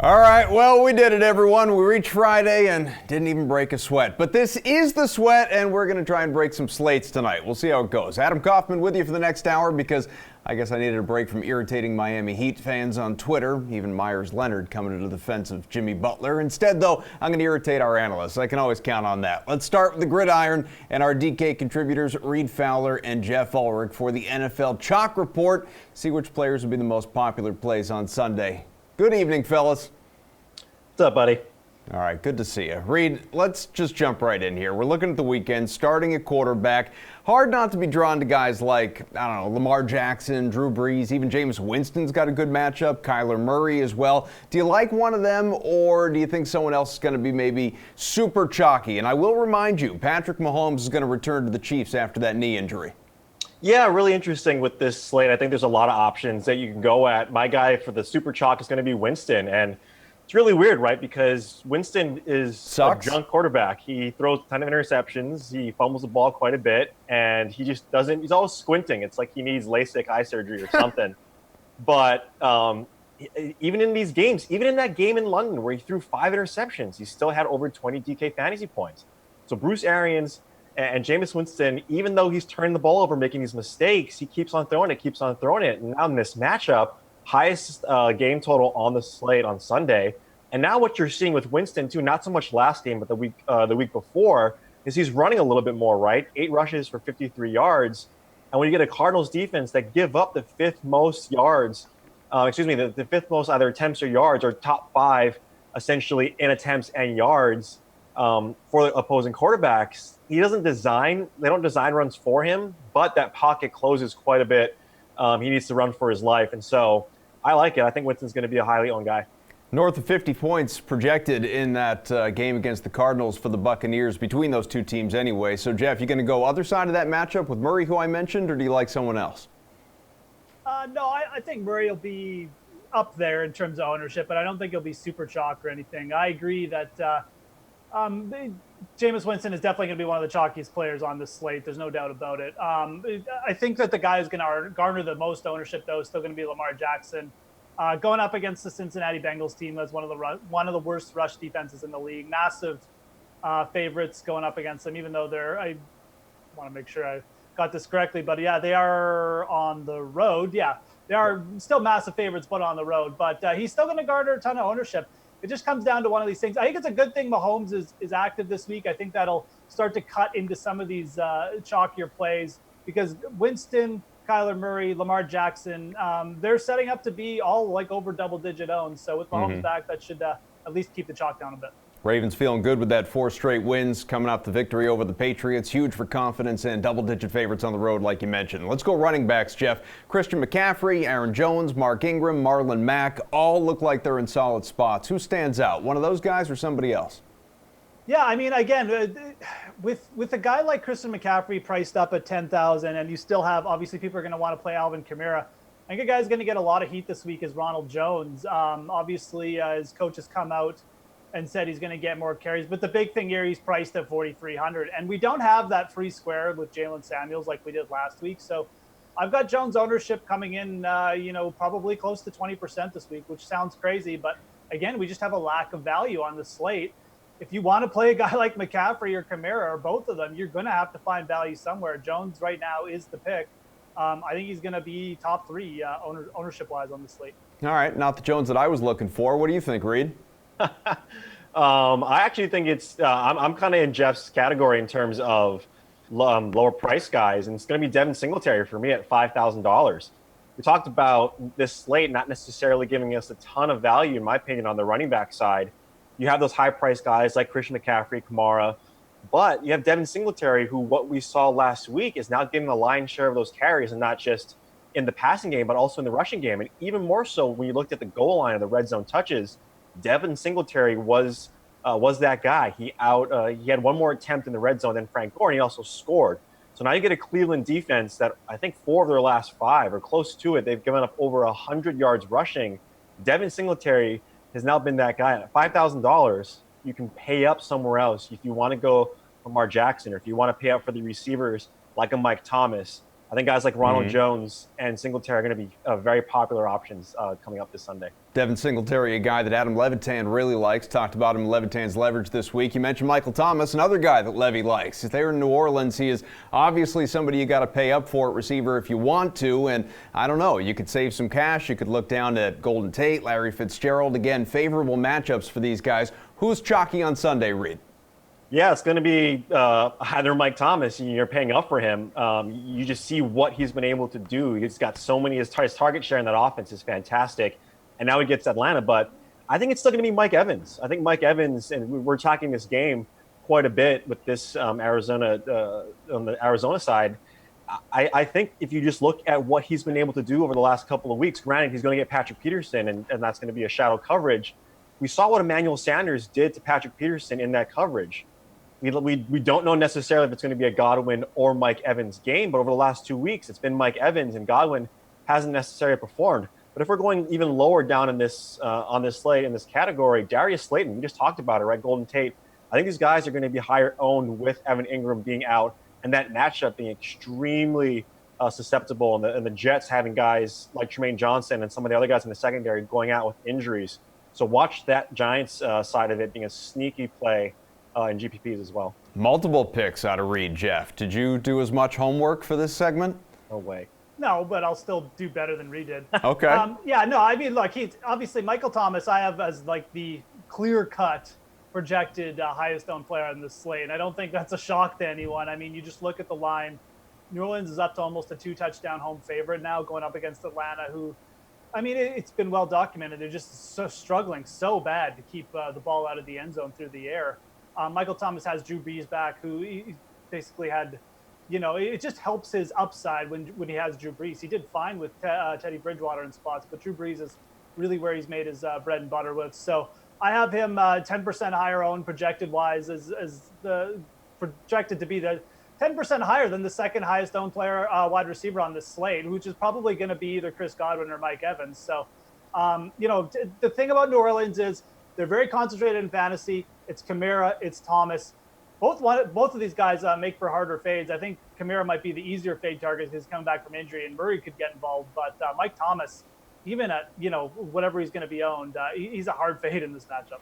All right, well, we did it, everyone. We reached Friday and didn't even break a sweat. But this is the sweat, and we're going to try and break some slates tonight. We'll see how it goes. Adam Kaufman with you for the next hour because I guess I needed a break from irritating Miami Heat fans on Twitter. Even Myers Leonard coming to the defense of Jimmy Butler. Instead, though, I'm going to irritate our analysts. I can always count on that. Let's start with the gridiron and our DK contributors, Reed Fowler and Jeff Ulrich, for the NFL Chalk Report. See which players will be the most popular plays on Sunday. Good evening, fellas. What's up, buddy? All right, good to see you. Reed, let's just jump right in here. We're looking at the weekend, starting at quarterback. Hard not to be drawn to guys like, I don't know, Lamar Jackson, Drew Brees, even Jameis Winston's got a good matchup, Kyler Murray as well. Do you like one of them, or do you think someone else is going to be maybe super chalky? And I will remind you, Patrick Mahomes is going to return to the Chiefs after that knee injury. Yeah, really interesting with this slate. I think there's a lot of options that you can go at. My guy for the super chalk is going to be Winston, and it's really weird, right? Because Winston is a junk quarterback. He throws a ton of interceptions. He fumbles the ball quite a bit, and he just doesn't – he's always squinting. It's like he needs LASIK eye surgery or something. But even in these games, even in that game in London where he threw 5 interceptions, he still had over 20 DK fantasy points. So Bruce Arians and Jameis Winston, even though he's turning the ball over, making these mistakes, he keeps on throwing it. And now in this matchup – highest game total on the slate on Sunday. And now what you're seeing with Winston, too, not so much last game, but the week before, is he's running a little bit more, right? 8 rushes for 53 yards. And when you get a Cardinals defense that give up the 5th most yards, the 5th most either attempts or yards, or top 5 essentially in attempts and yards for the opposing quarterbacks, they don't design runs for him, but that pocket closes quite a bit. He needs to run for his life. And so I like it. I think Winston's going to be a highly owned guy. North of 50 points projected in that game against the Cardinals for the Buccaneers between those two teams anyway. So, Jeff, you going to go other side of that matchup with Murray, who I mentioned, or do you like someone else? No, I think Murray will be up there in terms of ownership, but I don't think he'll be super chalk or anything. I agree that Jameis Winston is definitely going to be one of the chalkiest players on this slate. There's no doubt about it. I think that the guy who's going to garner the most ownership, though, is still going to be Lamar Jackson. Going up against the Cincinnati Bengals team, that's one of the worst rush defenses in the league. Massive favorites going up against them, even though I want to make sure I got this correctly. But, yeah, they are on the road. Yeah, they are still massive favorites, but on the road. But he's still going to garner a ton of ownership. It just comes down to one of these things. I think it's a good thing Mahomes is active this week. I think that'll start to cut into some of these chalkier plays because Winston, Kyler Murray, Lamar Jackson, they're setting up to be all like over double-digit owned. So with Mahomes back, that should at least keep the chalk down a bit. Ravens feeling good with that 4 straight wins coming off the victory over the Patriots. Huge for confidence and double-digit favorites on the road, like you mentioned. Let's go running backs, Jeff. Christian McCaffrey, Aaron Jones, Mark Ingram, Marlon Mack all look like they're in solid spots. Who stands out? One of those guys or somebody else? Yeah, I mean, again, with a guy like Christian McCaffrey priced up at $10,000, and you still have, obviously, people are going to want to play Alvin Kamara. I think a guy's going to get a lot of heat this week is Ronald Jones. Obviously, his coach has come out and said he's going to get more carries. But the big thing here, he's priced at $4,300. And we don't have that free square with Jalen Samuels like we did last week. So I've got Jones ownership coming in, probably close to 20% this week, which sounds crazy. But again, we just have a lack of value on the slate. If you want to play a guy like McCaffrey or Kamara or both of them, you're going to have to find value somewhere. Jones right now is the pick. I think he's going to be top 3 ownership-wise on the slate. All right, not the Jones that I was looking for. What do you think, Reed? I actually think it's I'm kind of in Jeff's category in terms of lower price guys, and it's going to be Devin Singletary for me at $5,000. We talked about this slate not necessarily giving us a ton of value, in my opinion, on the running back side. You have those high price guys like Christian McCaffrey, Kamara, but you have Devin Singletary, who what we saw last week is now getting the lion's share of those carries, and not just in the passing game, but also in the rushing game. And even more so when you looked at the goal line of the red zone touches, Devin Singletary was that guy. He had one more attempt in the red zone than Frank Gore, and he also scored. So now you get a Cleveland defense that I think 4 of their last 5 or close to it, they've given up over 100 yards rushing. Devin Singletary has now been that guy. At $5,000, you can pay up somewhere else if you want to go Lamar Jackson, or if you want to pay up for the receivers like a Mike Thomas. I think guys like Ronald Jones and Singletary are going to be very popular options coming up this Sunday. Devin Singletary, a guy that Adam Levitan really likes. Talked about him in Levitan's leverage this week. You mentioned Michael Thomas, another guy that Levy likes. If they're in New Orleans, he is obviously somebody you got to pay up for at receiver if you want to. And I don't know, you could save some cash. You could look down at Golden Tate, Larry Fitzgerald. Again, favorable matchups for these guys. Who's chalky on Sunday, Reed? Yeah, it's going to be either Mike Thomas, and you're paying up for him. You just see what he's been able to do. He's got so many, his target share in that offense is fantastic. And now he gets Atlanta, but I think it's still going to be Mike Evans. I think Mike Evans, and we're talking this game quite a bit with this Arizona, on the Arizona side. I think if you just look at what he's been able to do over the last couple of weeks, granted, he's going to get Patrick Peterson, and that's going to be a shadow coverage. We saw what Emmanuel Sanders did to Patrick Peterson in that coverage. We don't know necessarily if it's going to be a Godwin or Mike Evans game, but over the last 2 weeks, it's been Mike Evans, and Godwin hasn't necessarily performed. But if we're going even lower down in this on this slate, in this category, Darius Slayton, we just talked about it, right? Golden Tate. I think these guys are going to be higher owned with Evan Ingram being out, and that matchup being extremely susceptible, and the Jets having guys like Tremaine Johnson and some of the other guys in the secondary going out with injuries. So watch that Giants side of it being a sneaky play in GPPs as well. Multiple picks out of Reed, Jeff. Did you do as much homework for this segment? No way. No, but I'll still do better than Reed did. Okay. Yeah, no, I mean, look, he's obviously Michael Thomas. I have as like the clear-cut projected highest-owned player on this slate, and I don't think that's a shock to anyone. I mean, you just look at the line. New Orleans is up to almost a 2-touchdown home favorite now, going up against Atlanta, who, I mean, it's been well documented. They're just so struggling so bad to keep the ball out of the end zone through the air. Michael Thomas has Drew Brees back, who he basically had, you know, it just helps his upside when he has Drew Brees. He did fine with Teddy Bridgewater in spots, but Drew Brees is really where he's made his bread and butter with. So I have him 10% higher owned projected-wise as the projected to be the 10% higher than the second highest owned player wide receiver on this slate, which is probably going to be either Chris Godwin or Mike Evans. So, you know, the thing about New Orleans is they're very concentrated in fantasy. It's Kamara, it's Thomas. Both of these guys make for harder fades. I think Kamara might be the easier fade target because he's coming back from injury, and Murray could get involved. But Mike Thomas, even at, you know, whatever he's going to be owned, he's a hard fade in this matchup.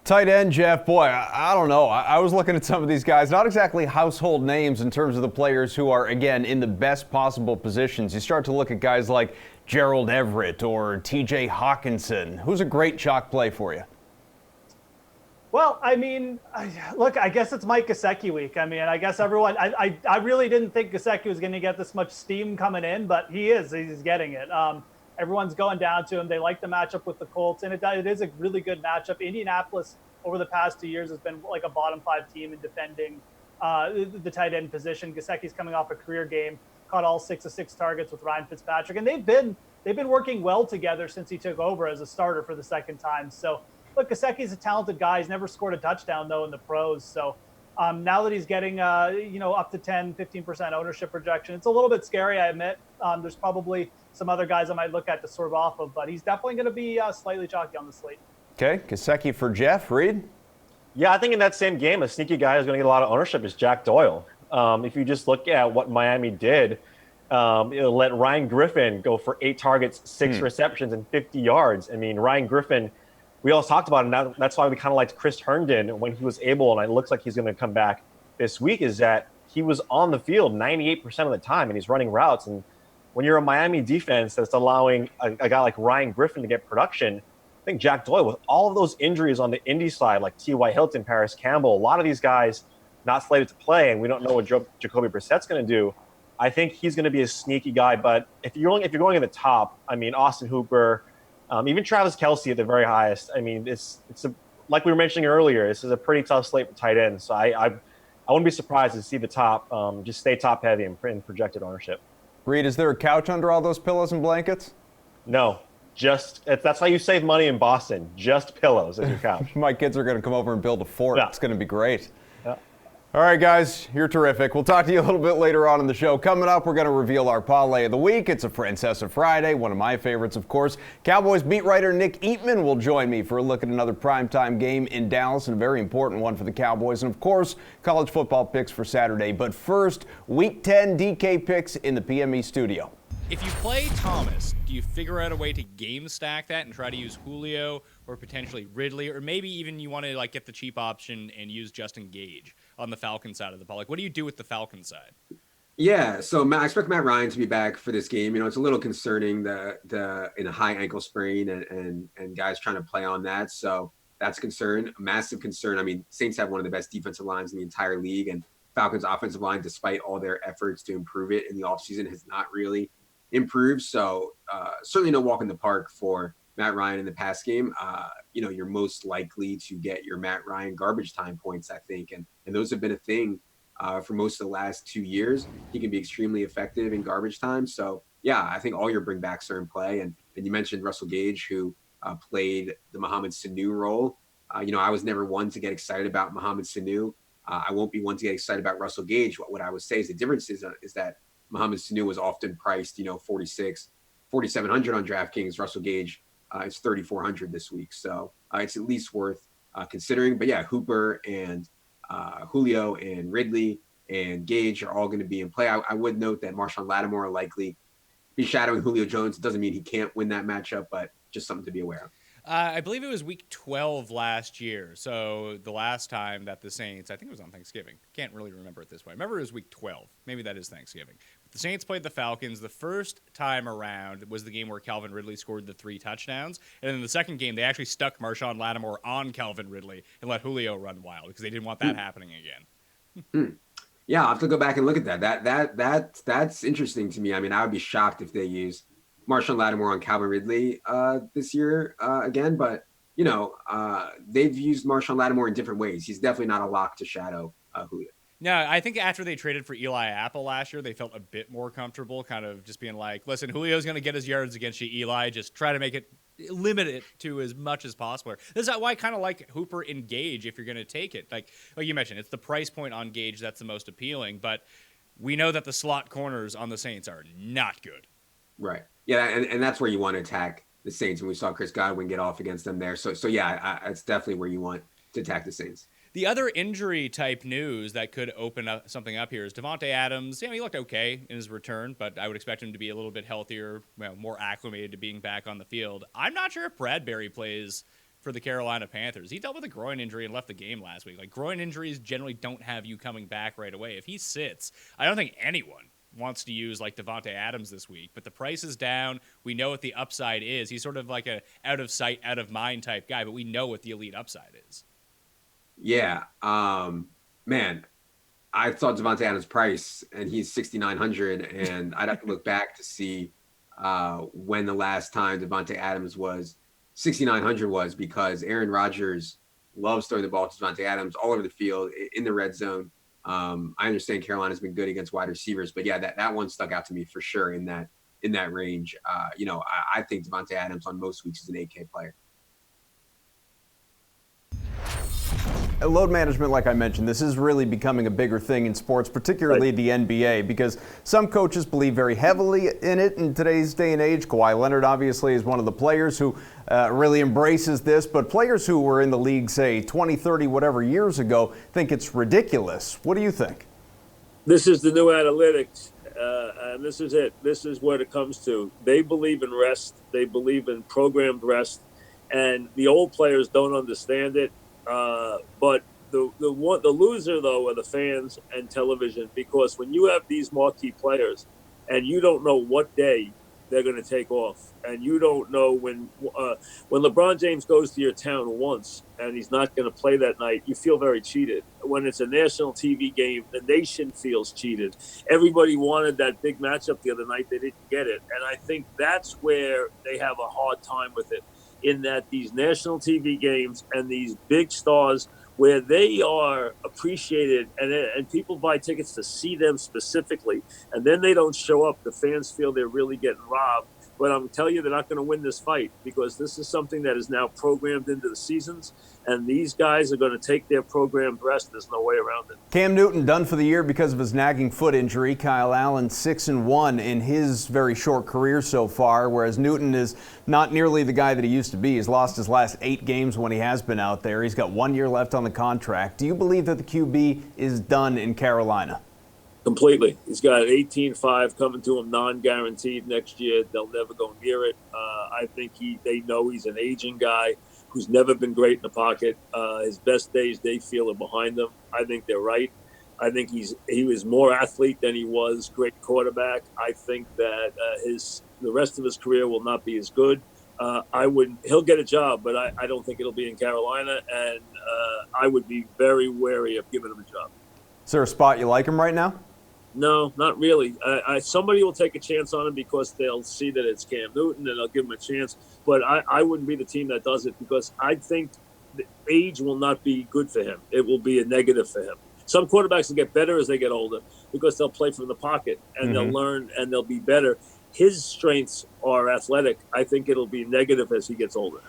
Tight end, Jeff, boy, I don't know. I was looking at some of these guys, not exactly household names in terms of the players who are, again, in the best possible positions. You start to look at guys like Gerald Everett or TJ Hawkinson. Who's a great chalk play for you? Well, I mean, look, I guess it's Mike Gesicki week. I mean, I guess everyone, I really didn't think Gesicki was going to get this much steam coming in, but he's getting it. Everyone's going down to him. They like the matchup with the Colts, and it is a really good matchup. Indianapolis over the past 2 years has been like a bottom 5 team in defending the tight end position. Gesicki's coming off a career game, caught all 6 of 6 targets with Ryan Fitzpatrick, and they've been working well together since he took over as a starter for the second time. So, look, Gesicki's a talented guy. He's never scored a touchdown, though, in the pros. So now that he's getting, you know, up to 10, 15% ownership projection, it's a little bit scary, I admit. There's probably some other guys I might look at to swerve off of, but he's definitely going to be slightly chalky on the slate. Okay, Gesicki for Jeff. Reed? Yeah, I think in that same game, a sneaky guy who's going to get a lot of ownership is Jack Doyle. If you just look at what Miami did, it'll let Ryan Griffin go for 8 targets, 6 receptions, and 50 yards. I mean, Ryan Griffin, we all talked about it, and that's why we kind of liked Chris Herndon when he was able, and it looks like he's going to come back this week, is that he was on the field 98% of the time, and he's running routes. And when you're a Miami defense that's allowing a guy like Ryan Griffin to get production, I think Jack Doyle, with all of those injuries on the Indy side, like T.Y. Hilton, Paris Campbell, a lot of these guys not slated to play, and we don't know what Jacoby Brissett's going to do. I think he's going to be a sneaky guy. But if you're going at the top, I mean, Austin Hooper, even Travis Kelce at the very highest. I mean, it's like we were mentioning earlier, this is a pretty tough slate for tight ends. So I wouldn't be surprised to see the top just stay top heavy in projected ownership. Reed, is there a couch under all those pillows and blankets? No, that's how you save money in Boston. Just pillows as your couch. My kids are going to come over and build a fort. Yeah. It's going to be great. Yeah. All right, guys, you're terrific. We'll talk to you a little bit later on in the show. Coming up, we're going to reveal our PawLay of the week. It's a Francesa Friday, one of my favorites, of course. Cowboys beat writer Nick Eatman will join me for a look at another primetime game in Dallas, and a very important one for the Cowboys. And, of course, college football picks for Saturday. But first, Week 10 DK picks in the PME studio. If you play Thomas, do you figure out a way to game stack that and try to use Julio or potentially Ridley, or maybe even you want to get the cheap option and use Justin Gage on the Falcon side of the ball? What do you do with the Falcon side? Yeah, so I expect Matt Ryan to be back for this game. It's a little concerning the in a high ankle sprain and guys trying to play on that. So that's a concern, a massive concern. I mean, Saints have one of the best defensive lines in the entire league, and Falcons' offensive line, despite all their efforts to improve it in the offseason, has not really improved. So certainly no walk in the park for Matt Ryan in the pass game. You're most likely to get your Matt Ryan garbage time points, I think. And those have been a thing for most of the last 2 years. He can be extremely effective in garbage time. So, yeah, I think all your bringbacks are in play. And you mentioned Russell Gage, who played the Mohamed Sanu role. I was never one to get excited about Mohamed Sanu. I won't be one to get excited about Russell Gage. What I would say is the difference is that Mohamed Sanu was often priced, 4,700 on DraftKings. Russell Gage is 3,400 this week. So it's at least worth considering. But yeah, Hooper and Julio and Ridley and Gage are all going to be in play. I would note that Marshawn Lattimore will likely be shadowing Julio Jones. It doesn't mean he can't win that matchup, but just something to be aware of. I believe it was week 12 last year. So the last time that the Saints, I think it was on Thanksgiving. Can't really remember it this way. I remember it was week 12. Maybe that is Thanksgiving. But the Saints played the Falcons. The first time around was the game where Calvin Ridley scored the 3 touchdowns. And in the second game, they actually stuck Marshawn Lattimore on Calvin Ridley and let Julio run wild because they didn't want that happening again. Yeah, I'll have to go back and look at that. That's interesting to me. I mean, I would be shocked if they use Marshawn Lattimore on Calvin Ridley this year again, but they've used Marshawn Lattimore in different ways. He's definitely not a lock to shadow Julio. No, I think after they traded for Eli Apple last year, they felt a bit more comfortable, kind of just being like, listen, Julio's going to get his yards against you, Eli. Just try to limit it to as much as possible. This is why I kind of like Hooper and Gage if you're going to take it. Like you mentioned, it's the price point on Gage that's the most appealing, but we know that the slot corners on the Saints are not good. Right. Yeah, and that's where you want to attack the Saints, and we saw Chris Godwin get off against them there. So yeah, it's definitely where you want to attack the Saints. The other injury type news that could open up something up here is Davante Adams. He looked okay in his return, but I would expect him to be a little bit healthier, more acclimated to being back on the field. I'm not sure if Bradbury plays for the Carolina Panthers. He dealt with a groin injury and left the game last week. Groin injuries generally don't have you coming back right away. If he sits, I don't think anyone wants to use Davante Adams this week, but the price is down. We know what the upside is. He's sort of like a out of sight, out of mind type guy, but we know what the elite upside is. Yeah. Man, I thought Davante Adams' price, and he's 6,900, and I'd have to look back to see when the last time Davante Adams was 6,900 was, because Aaron Rodgers loves throwing the ball to Davante Adams all over the field in the red zone. I understand Carolina's been good against wide receivers, but yeah, that one stuck out to me for sure in that range. I think Davante Adams on most weeks is an 8K player. Load management, like I mentioned, this is really becoming a bigger thing in sports, particularly the NBA, because some coaches believe very heavily in it in today's day and age. Kawhi Leonard obviously is one of the players who really embraces this, but players who were in the league, say, 20, 30, whatever years ago, think it's ridiculous. What do you think? This is the new analytics, and this is it. This is what it comes to. They believe in rest. They believe in programmed rest, and the old players don't understand it. But the loser, though, are the fans and television, because when you have these marquee players and you don't know what day they're going to take off, and you don't know when LeBron James goes to your town once and he's not going to play that night, you feel very cheated. When it's a national TV game, the nation feels cheated. Everybody wanted that big matchup the other night. They didn't get it. And I think that's where they have a hard time with it, in that these national TV games and these big stars where they are appreciated and people buy tickets to see them specifically, and then they don't show up, the fans feel they're really getting robbed. but I'm telling you, they're not going to win this fight because this is something that is now programmed into the seasons, and these guys are going to take their programmed rest. There's no way around it. Cam Newton done for the year because of his nagging foot injury. Kyle Allen 6-1 in his very short career so far, whereas Newton is not nearly the guy that he used to be. He's lost his last 8 games when he has been out there. He's got 1 year left on the contract. Do you believe that the QB is done in Carolina? Completely. He's got 18-5 coming to him, non-guaranteed next year. They'll never go near it. I think they know he's an aging guy who's never been great in the pocket. His best days, they feel, are behind him. I think they're right. I think he was more athlete than he was great quarterback. I think that the rest of his career will not be as good. He'll get a job, but I don't think it'll be in Carolina, and I would be very wary of giving him a job. Is there a spot you like him right now? No, not really. Somebody will take a chance on him because they'll see that it's Cam Newton and they'll give him a chance. But I wouldn't be the team that does it because I think the age will not be good for him. It will be a negative for him. Some quarterbacks will get better as they get older because they'll play from the pocket and they'll learn and they'll be better. His strengths are athletic. I think it'll be negative as he gets older.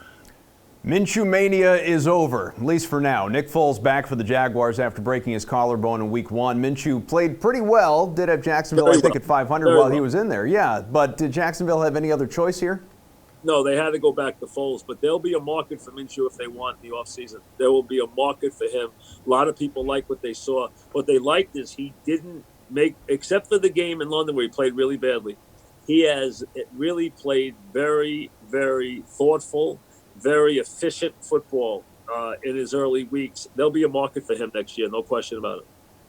Minshew mania is over, at least for now. Nick Foles back for the Jaguars after breaking his collarbone in Week 1. Minshew played pretty well, did have Jacksonville, I think, at 500 while he was in there. Yeah, but did Jacksonville have any other choice here? No, they had to go back to Foles, but there'll be a market for Minshew if they want in the offseason. There will be a market for him. A lot of people like what they saw. What they liked is he didn't make, except for the game in London where he played really badly, he has really played very, very thoughtful, very efficient football in his early weeks. There'll be a market for him next year, no question about it.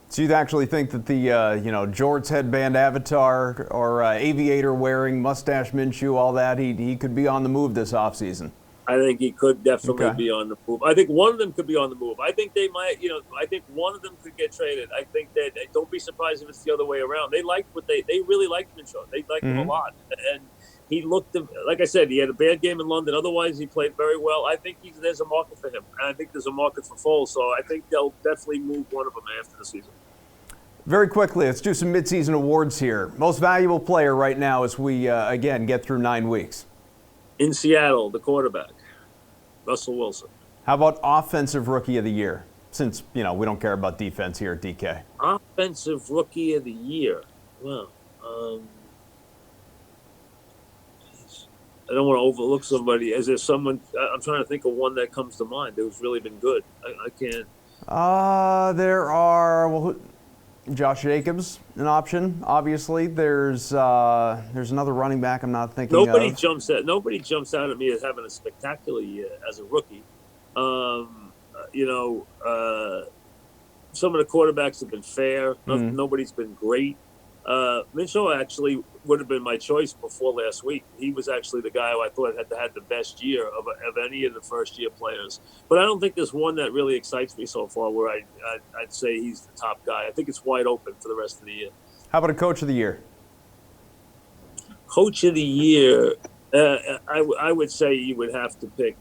So you actually think that the Jorts headband avatar or aviator wearing mustache Minshew, all that, he could be on the move this offseason? I think he could definitely be on the move. I think one of them could be on the move. I think they might, I think one of them could get traded. I think that don't be surprised if it's the other way around. They liked they really liked Minshew. They liked him a lot. And he looked, like I said, he had a bad game in London. Otherwise, he played very well. I think there's a market for him. And I think there's a market for Foles. So I think they'll definitely move one of them after the season. Very quickly, let's do some midseason awards here. Most valuable player right now as we, again, get through 9 weeks. In Seattle, the quarterback, Russell Wilson. How about Offensive Rookie of the Year? Since, we don't care about defense here at DK. Offensive Rookie of the Year. Well, I don't want to overlook somebody. Is there someone? I'm trying to think of one that comes to mind who's really been good. I can't. There are Josh Jacobs, an option. Obviously, there's another running back I'm not thinking of. Nobody jumps out at me as having a spectacular year as a rookie. Some of the quarterbacks have been fair. Nobody's been great. Minshew actually would have been my choice before last week. He was actually the guy who I thought had the best year of any of the first-year players. But I don't think there's one that really excites me so far where I'd say he's the top guy. I think it's wide open for the rest of the year. How about a Coach of the Year? Coach of the Year, I would say you would have to pick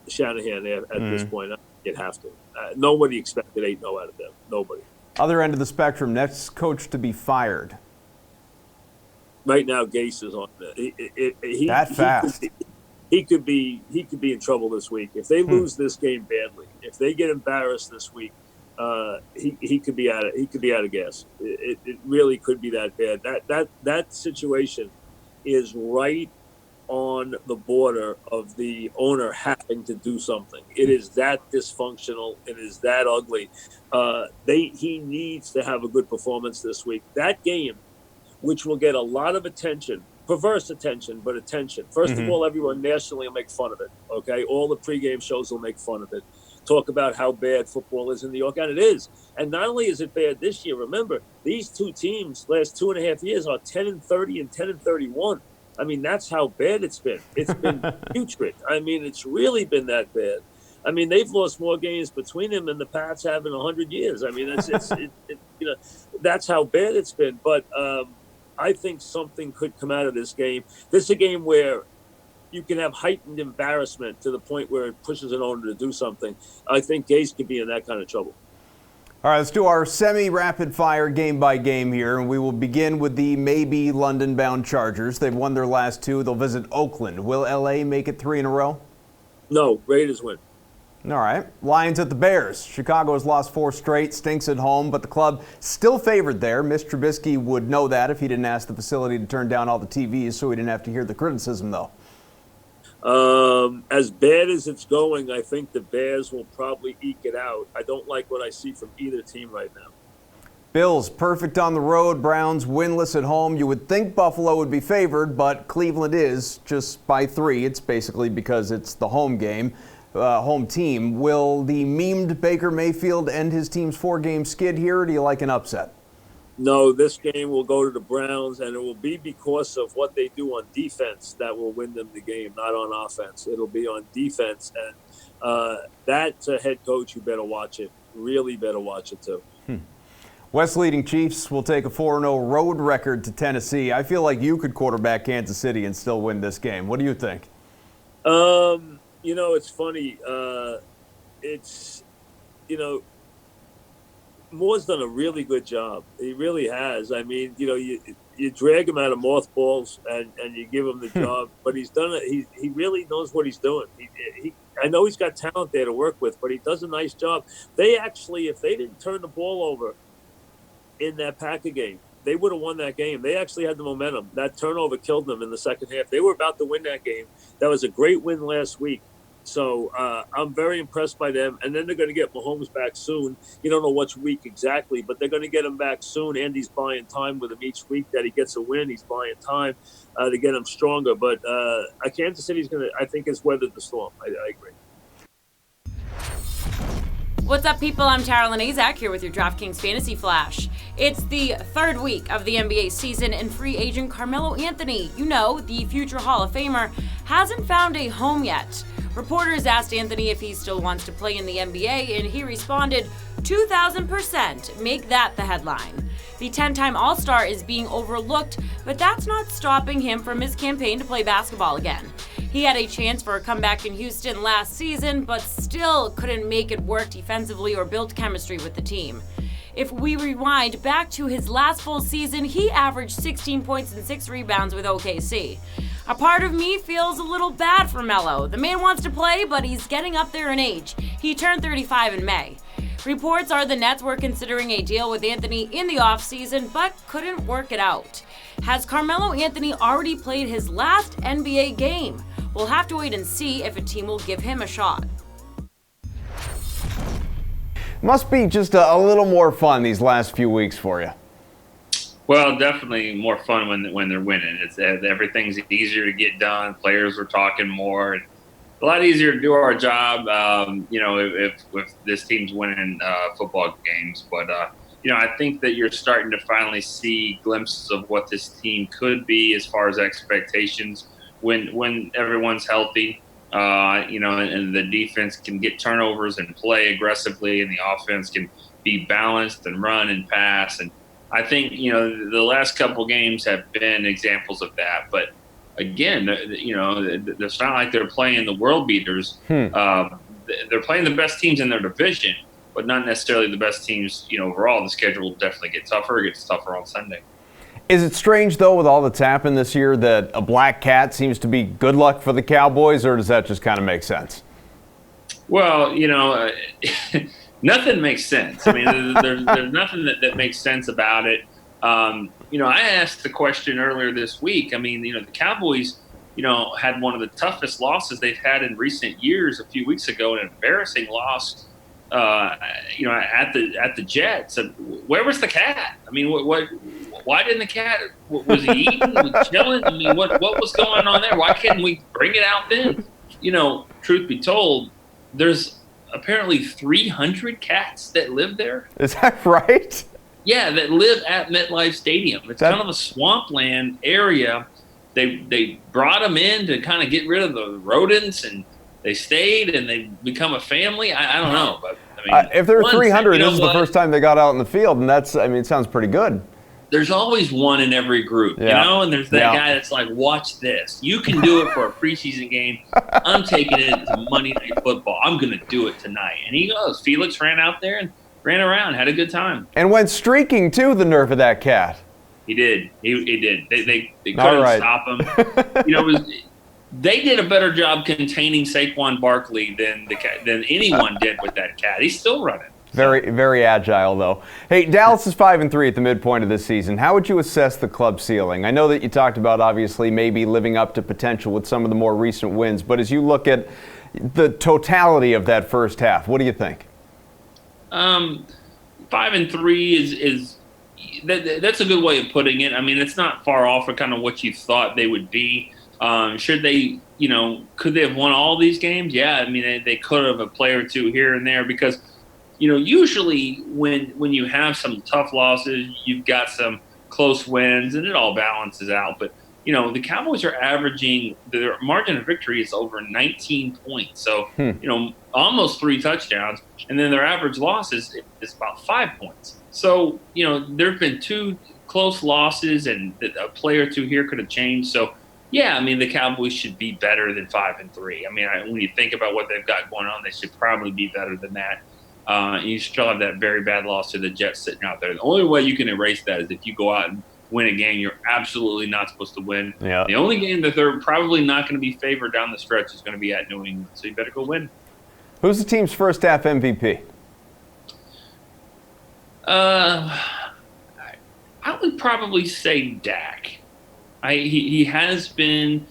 Shanahan at this point. You'd have to. Nobody expected 8-0 out of them. Nobody. Other end of the spectrum, next coach to be fired. Right now, Gase is on that. That fast. He could be in trouble this week if they lose this game badly. If they get embarrassed this week, he could be out of gas. It really could be that bad. That situation is right on the border of the owner having to do something. It is that dysfunctional. It is that ugly. He needs to have a good performance this week. That game, which will get a lot of attention, perverse attention, but attention. First of all, everyone nationally will make fun of it. Okay, all the pregame shows will make fun of it. Talk about how bad football is in New York, and it is. And not only is it bad this year, remember these two teams last 2.5 years are 10-30 and 10-31. I mean, that's how bad it's been. It's been putrid. I mean, it's really been that bad. I mean, they've lost more games between them than the Pats have in 100 years. I mean, that's how bad it's been. But I think something could come out of this game. This is a game where you can have heightened embarrassment to the point where it pushes an owner to do something. I think Gase could be in that kind of trouble. All right, let's do our semi-rapid fire game by game here, and we will begin with the maybe London-bound Chargers. They've won their last 2. They'll visit Oakland. Will LA make it 3 in a row? No, Raiders win. All right. Lions at the Bears. Chicago has lost 4 straight, stinks at home, but the club still favored there. Mitch Trubisky would know that if he didn't ask the facility to turn down all the TVs so he didn't have to hear the criticism, though. As bad as it's going, I think the Bears will probably eke it out. I don't like what I see from either team right now. Bills perfect on the road. Browns winless at home. You would think Buffalo would be favored, but Cleveland is just by 3. It's basically because it's the home game, home team. Will the memed Baker Mayfield end his team's 4-game skid here, or do you like an upset? No, this game will go to the Browns, and it will be because of what they do on defense that will win them the game, not on offense. It'll be on defense, and that head coach, you better watch it. Really better watch it, too. West leading Chiefs will take a 4-0 road record to Tennessee. I feel like you could quarterback Kansas City and still win this game. What do you think? It's funny. Moore's done a really good job. He really has. I mean, you drag him out of mothballs and you give him the job, but he's done it. He really knows what he's doing. I know he's got talent there to work with, but he does a nice job. They actually, if they didn't turn the ball over in that Packer game, they would have won that game. They actually had the momentum. That turnover killed them in the second half. They were about to win that game. That was a great win last week. So I'm very impressed by them. And then they're going to get Mahomes back soon. You don't know which week exactly, but they're going to get him back soon. Andy's buying time with him each week that he gets a win. He's buying time to get him stronger. But Kansas City's going to, I think, has weathered the storm. I agree. What's up, people? I'm Tara Lenazak here with your DraftKings Fantasy Flash. It's the 3rd week of the NBA season, and free agent Carmelo Anthony, the future Hall of Famer, hasn't found a home yet. Reporters asked Anthony if he still wants to play in the NBA, and he responded, 2,000%, make that the headline. The 10-time All-Star is being overlooked, but that's not stopping him from his campaign to play basketball again. He had a chance for a comeback in Houston last season, but still couldn't make it work defensively or build chemistry with the team. If we rewind back to his last full season, he averaged 16 points and 6 rebounds with OKC. A part of me feels a little bad for Melo. The man wants to play, but he's getting up there in age. He turned 35 in May. Reports are the Nets were considering a deal with Anthony in the offseason, but couldn't work it out. Has Carmelo Anthony already played his last NBA game? We'll have to wait and see if a team will give him a shot. Must be just a little more fun these last few weeks for you. Well, definitely more fun when they're winning. It's everything's easier to get done. Players are talking more. And a lot easier to do our job. If this team's winning football games, but I think that you're starting to finally see glimpses of what this team could be as far as expectations when everyone's healthy. And the defense can get turnovers and play aggressively, and the offense can be balanced and run and pass. And I think, the last couple games have been examples of that. But again, it's not like they're playing the world beaters. They're playing the best teams in their division, but not necessarily the best teams, overall. The schedule will definitely get tougher. It gets tougher on Sunday. Is it strange, though, with all that's happened this year, that a black cat seems to be good luck for the Cowboys, or does that just kind of make sense? Well, nothing makes sense. I mean, there's nothing that makes sense about it. I asked the question earlier this week. I mean, the Cowboys, had one of the toughest losses they've had in recent years a few weeks ago, an embarrassing loss, at the Jets. Where was the cat? I mean, why didn't the cat? Was he eating? Was he chilling? I mean, what was going on there? Why couldn't we bring it out then? Truth be told, there's apparently 300 cats that live there. Is that right? Yeah, that live at MetLife Stadium. It's kind of a swampland area. They brought them in to kind of get rid of the rodents, and they stayed, and they become a family. I don't know, but I mean, if there are 300, this is the first time they got out in the field, and it sounds pretty good. There's always one in every group, and there's that guy that's like, watch this. You can do it for a preseason game. I'm taking it to Monday Night Football. I'm going to do it tonight. And he goes. Felix ran out there and ran around, had a good time. And went streaking, too, the nerve of that cat. He did. He did. They couldn't stop him. They did a better job containing Saquon Barkley than anyone did with that cat. He's still running. Very, very agile, though. Hey, Dallas is 5-3 at the midpoint of this season. How would you assess the club ceiling? I know that you talked about, obviously, maybe living up to potential with some of the more recent wins, but as you look at the totality of that first half, what do you think? 5-3 is that's a good way of putting it. I mean, it's not far off of kind of what you thought they would be. Should they, could they have won all these games? Yeah, I mean, they could have a player or two here and there because, usually when you have some tough losses, you've got some close wins and it all balances out. But, the Cowboys are averaging, their margin of victory is over 19 points. So, almost 3 touchdowns. And then their average loss is about 5 points. So, there have been 2 close losses and a player or two here could have changed. So, yeah, I mean, the Cowboys should be better than 5-3. I mean, when you think about what they've got going on, they should probably be better than that. You still have that very bad loss to the Jets sitting out there. The only way you can erase that is if you go out and win a game you're absolutely not supposed to win. Yeah. The only game that they're probably not going to be favored down the stretch is going to be at New England. So you better go win. Who's the team's first half MVP? I would probably say Dak. He has been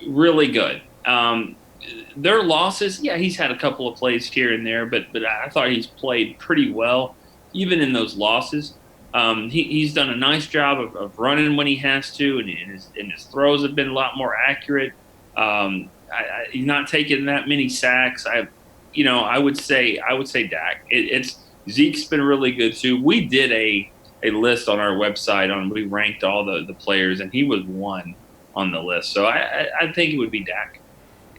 really good. Their losses, yeah, he's had a couple of plays here and there, but I thought he's played pretty well, even in those losses. He's done a nice job of running when he has to, and his throws have been a lot more accurate. He's not taking that many sacks. I would say Dak. Zeke's been really good too. We did a list on our website we ranked all the players, and he was 1 on the list. So I think it would be Dak.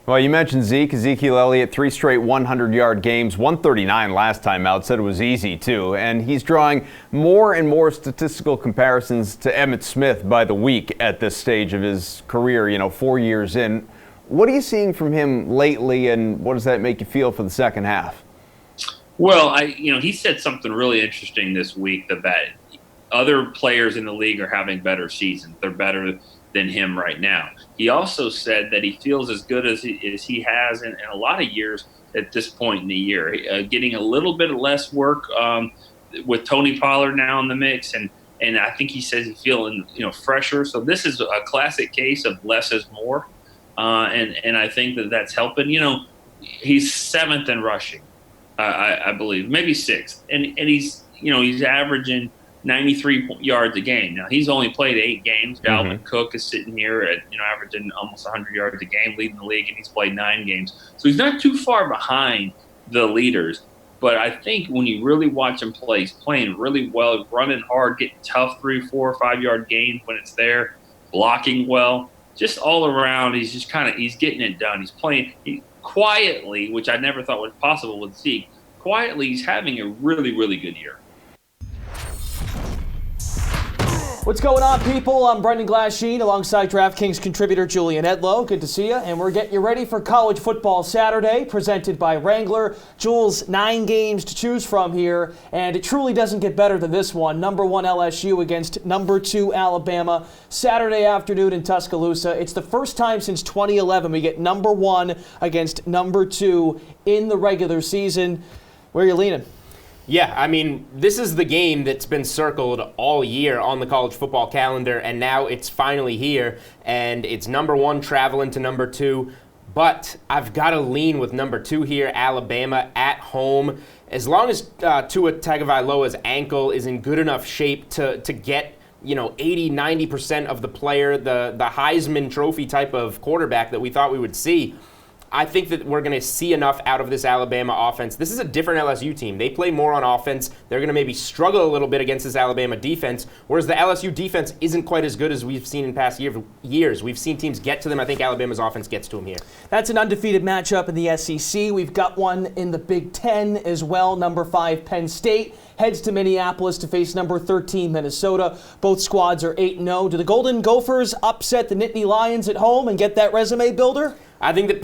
Well, you mentioned Zeke. Ezekiel Elliott, 3 straight 100-yard games, 139 last time out. Said it was easy, too. And he's drawing more and more statistical comparisons to Emmitt Smith by the week at this stage of his career, 4 years in. What are you seeing from him lately, and what does that make you feel for the second half? Well, he said something really interesting this week that other players in the league are having better seasons. They're better than him right now. He also said that he feels as good as he has in a lot of years at this point in the year, getting a little bit less work with Tony Pollard now in the mix. And I think he says he's feeling, fresher. So this is a classic case of less is more. And I think that's helping. He's 7th in rushing, I believe, maybe 6th. And he's averaging 93 yards a game. Now, he's only played 8 games. Dalvin Cook is sitting here at, averaging almost 100 yards a game, leading the league, and he's played 9 games. So he's not too far behind the leaders. But I think when you really watch him play, he's playing really well, running hard, getting tough 3, 4, 5-yard gains when it's there, blocking well. Just all around, he's just he's getting it done. He's playing quietly, which I never thought was possible with Zeke. Quietly, he's having a really, really good year. What's going on, people? I'm Brendan Glasheen alongside DraftKings contributor Julian Edlow. Good to see you. And we're getting you ready for College Football Saturday, presented by Wrangler. Jules, 9 games to choose from here, and it truly doesn't get better than this one. Number 1 LSU against number 2 Alabama, Saturday afternoon in Tuscaloosa. It's the first time since 2011 we get number 1 against number 2 in the regular season. Where are you leaning? Yeah, I mean, this is the game that's been circled all year on the college football calendar, and now it's finally here, and it's number 1 traveling to number 2. But I've got to lean with number 2 here, Alabama at home. As long as Tua Tagovailoa's ankle is in good enough shape to get 80, 90% of the player, the Heisman Trophy type of quarterback that we thought we would see, I think that we're going to see enough out of this Alabama offense. This is a different LSU team. They play more on offense. They're going to maybe struggle a little bit against this Alabama defense, whereas the LSU defense isn't quite as good as we've seen in past years. We've seen teams get to them. I think Alabama's offense gets to them here. That's an undefeated matchup in the SEC. We've got one in the Big Ten as well. Number 5 Penn State heads to Minneapolis to face number 13 Minnesota. Both squads are 8-0. Do the Golden Gophers upset the Nittany Lions at home and get that resume builder? I think that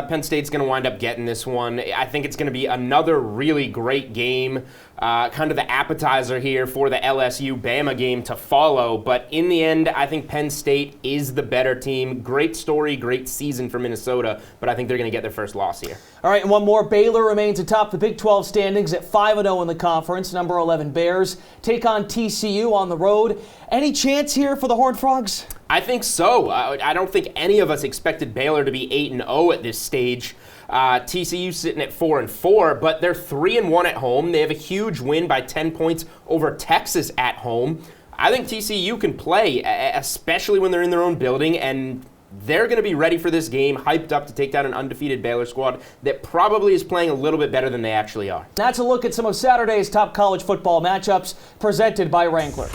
Penn State's going to wind up getting this one. I think it's going to be another really great game, kind of the appetizer here for the LSU-Bama game to follow. But in the end, I think Penn State is the better team. Great story, great season for Minnesota, but I think they're going to get their first loss here. All right, and one more. Baylor remains atop the Big 12 standings at 5-0 in the conference. Number 11 Bears take on TCU on the road. Any chance here for the Horned Frogs? I think so. I don't think any of us expected Baylor to be 8-0 at this stage. TCU sitting at 4-4, but they're 3-1 at home. They have a huge win by 10 points over Texas at home. I think TCU can play, especially when they're in their own building, and they're going to be ready for this game, hyped up to take down an undefeated Baylor squad that probably is playing a little bit better than they actually are. That's a look at some of Saturday's top college football matchups presented by Wrangler.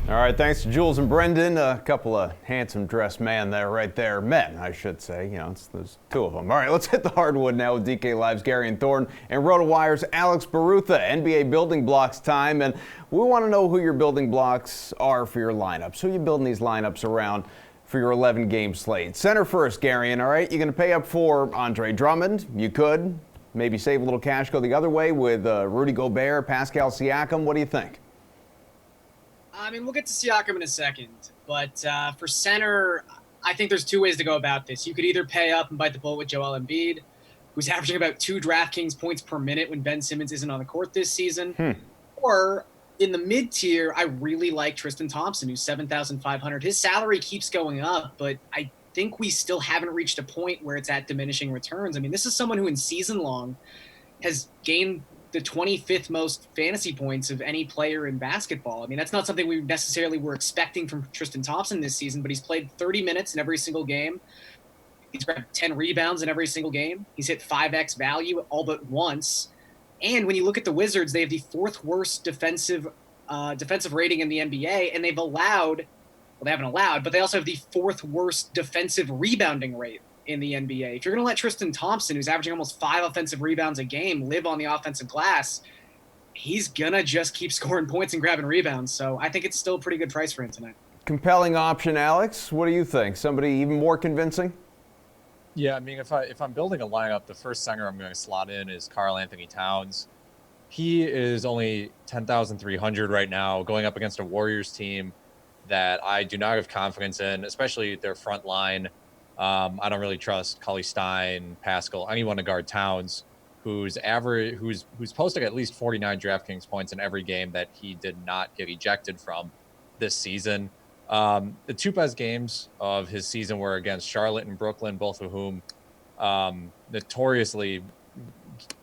All right, thanks to Jules and Brendan. A couple of handsome dressed men there. Men, I should say. There's two of them. All right, let's hit the hardwood now with DK Live's Gary and Thorne and RotoWire's Alex Barutha. NBA building blocks time, and we want to know who your building blocks are for your lineups. Who are you building these lineups around for your 11-game slate? Center first, Gary, all right? You're going to pay up for Andre Drummond. You could maybe save a little cash, go the other way with Rudy Gobert, Pascal Siakam. What do you think? I mean, we'll get to Siakam in a second, but for center, I think there's two ways to go about this. You could either pay up and bite the bullet with Joel Embiid, who's averaging about 2 DraftKings points per minute when Ben Simmons isn't on the court this season, or in the mid-tier, I really like Tristan Thompson, who's 7,500. His salary keeps going up, but I think we still haven't reached a point where it's at diminishing returns. I mean, this is someone who in season long has gained the 25th most fantasy points of any player in basketball. I mean, that's not something we necessarily were expecting from Tristan Thompson this season, but he's played 30 minutes in every single game. He's grabbed 10 rebounds in every single game. He's hit 5x value all but once. And when you look at the Wizards, they have the 4th worst defensive rating in the NBA, and they haven't allowed, but they also have the 4th worst defensive rebounding rate in the NBA. If you're going to let Tristan Thompson, who's averaging almost 5 offensive rebounds a game, live on the offensive glass, he's going to just keep scoring points and grabbing rebounds. So I think it's still a pretty good price for him tonight. Compelling option, Alex. What do you think? Somebody even more convincing? Yeah, I mean, if I'm building a lineup, the first center I'm going to slot in is Karl Anthony Towns. He is only 10,300 right now, going up against a Warriors team that I do not have confidence in, especially their front line. I don't really trust Cully Stein, Pascal, anyone to guard Towns, who's posting at least 49 DraftKings points in every game that he did not get ejected from this season. The 2 best games of his season were against Charlotte and Brooklyn, both of whom notoriously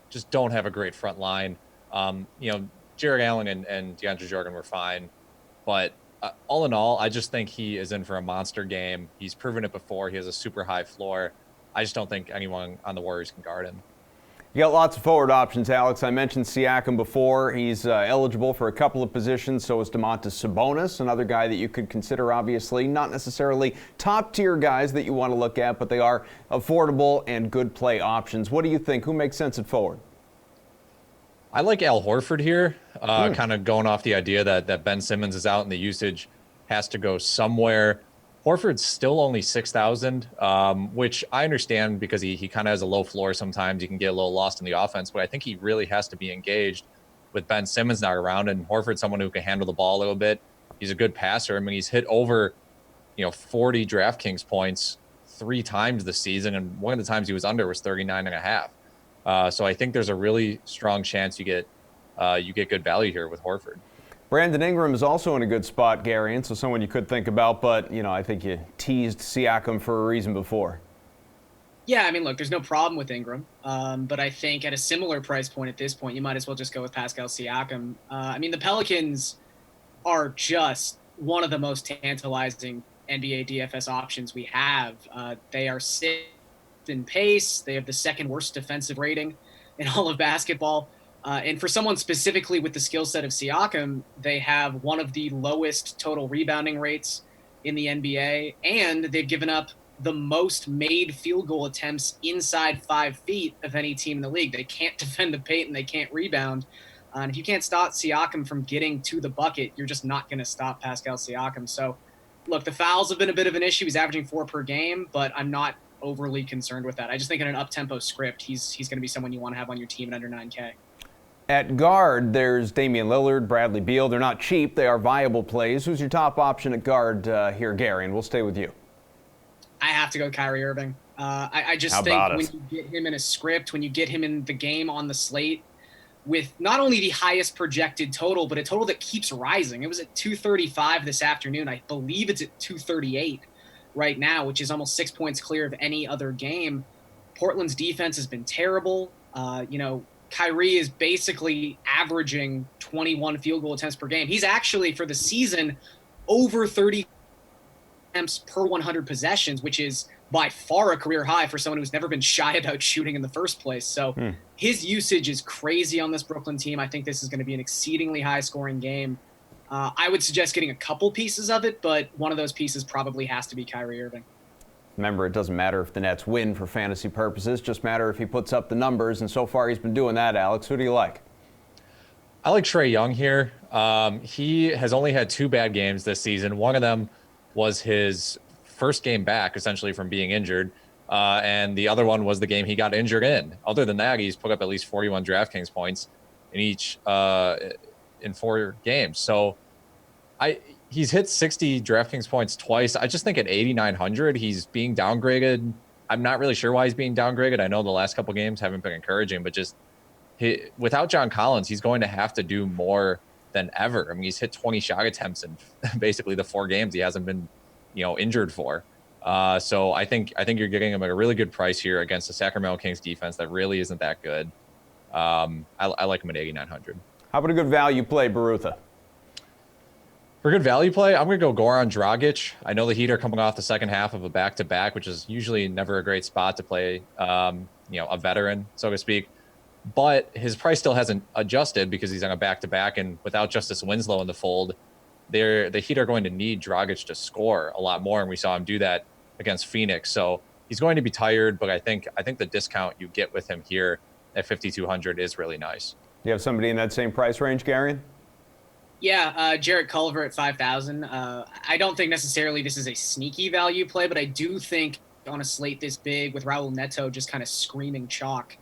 just don't have a great front line. Jared Allen and DeAndre Jordan were fine, but all in all, I just think he is in for a monster game. He's proven it before. He has a super high floor. I just don't think anyone on the Warriors can guard him. You got lots of forward options, Alex. I mentioned Siakam before. He's eligible for a couple of positions. So is Domantas Sabonis, another guy that you could consider, obviously. Not necessarily top-tier guys that you want to look at, but they are affordable and good play options. What do you think? Who makes sense at forward? I like Al Horford here, kind of going off the idea that Ben Simmons is out and the usage has to go somewhere. Horford's still only 6,000, which I understand because he kind of has a low floor sometimes. You can get a little lost in the offense, but I think he really has to be engaged with Ben Simmons not around. And Horford's someone who can handle the ball a little bit. He's a good passer. I mean, he's hit over 40 DraftKings points 3 times this season, and one of the times he was under was 39.5. So I think there's a really strong chance you get good value here with Horford. Brandon Ingram is also in a good spot, Gary, and so someone you could think about, but, I think you teased Siakam for a reason before. Yeah, I mean, look, there's no problem with Ingram, but I think at a similar price point at this point, you might as well just go with Pascal Siakam. I mean, the Pelicans are just one of the most tantalizing NBA DFS options we have. They are 6th in pace. They have the 2nd worst defensive rating in all of basketball. And for someone specifically with the skill set of Siakam, they have one of the lowest total rebounding rates in the NBA, and they've given up the most made field goal attempts inside 5 feet of any team in the league. They can't defend the paint and they can't rebound. And if you can't stop Siakam from getting to the bucket, you're just not going to stop Pascal Siakam. So Look, the fouls have been a bit of an issue. He's averaging 4 per game, but I'm not overly concerned with that. I just think in an up-tempo script, he's going to be someone you want to have on your team at under 9K. At guard, there's Damian Lillard, Bradley Beal. They're not cheap. They are viable plays. Who's your top option at guard here, Gary? And we'll stay with you. I have to go Kyrie Irving. I just think when you get him in a script, when you get him in the game on the slate, with not only the highest projected total, but a total that keeps rising. It was at 235 this afternoon. I believe it's at 238 right now, which is almost 6 points clear of any other game. Portland's defense has been terrible. Kyrie is basically averaging 21 field goal attempts per game. He's actually, for the season, over 30 attempts per 100 possessions, which is by far a career high for someone who's never been shy about shooting in the first place. So his usage is crazy on this Brooklyn team. I think this is going to be an exceedingly high-scoring game. I would suggest getting a couple pieces of it, but one of those pieces probably has to be Kyrie Irving. Remember, it doesn't matter if the Nets win for fantasy purposes, just matter if he puts up the numbers, and so far he's been doing that, Alex. Who do you like? I like Trae Young here. He has only had 2 bad games this season. One of them was his first game back, essentially, from being injured, and the other one was the game he got injured in. Other than that, he's put up at least 41 DraftKings points in each in 4 games. So he's hit 60 DraftKings points twice. I just think at 8,900, he's being downgraded. I'm not really sure why he's being downgraded. I know the last couple games haven't been encouraging, but just without John Collins, he's going to have to do more than ever. I mean, he's hit 20 shot attempts in basically the 4 games he hasn't been, injured for. So I think you're getting him at a really good price here against the Sacramento Kings defense that really isn't that good. I like him at 8,900. How about a good value play, Barutha? For good value play, I'm going to go Goran Dragic. I know the Heat are coming off the second half of a back-to-back, which is usually never a great spot to play, a veteran, so to speak. But his price still hasn't adjusted because he's on a back-to-back, and without Justice Winslow in the fold, the Heat are going to need Dragic to score a lot more, and we saw him do that against Phoenix. So he's going to be tired, but I think the discount you get with him here at 5,200 is really nice. You have somebody in that same price range, Garion? Yeah, Jarrett Culver at 5,000. I don't think necessarily this is a sneaky value play, but I do think on a slate this big with Raul Neto just kind of screaming chalk,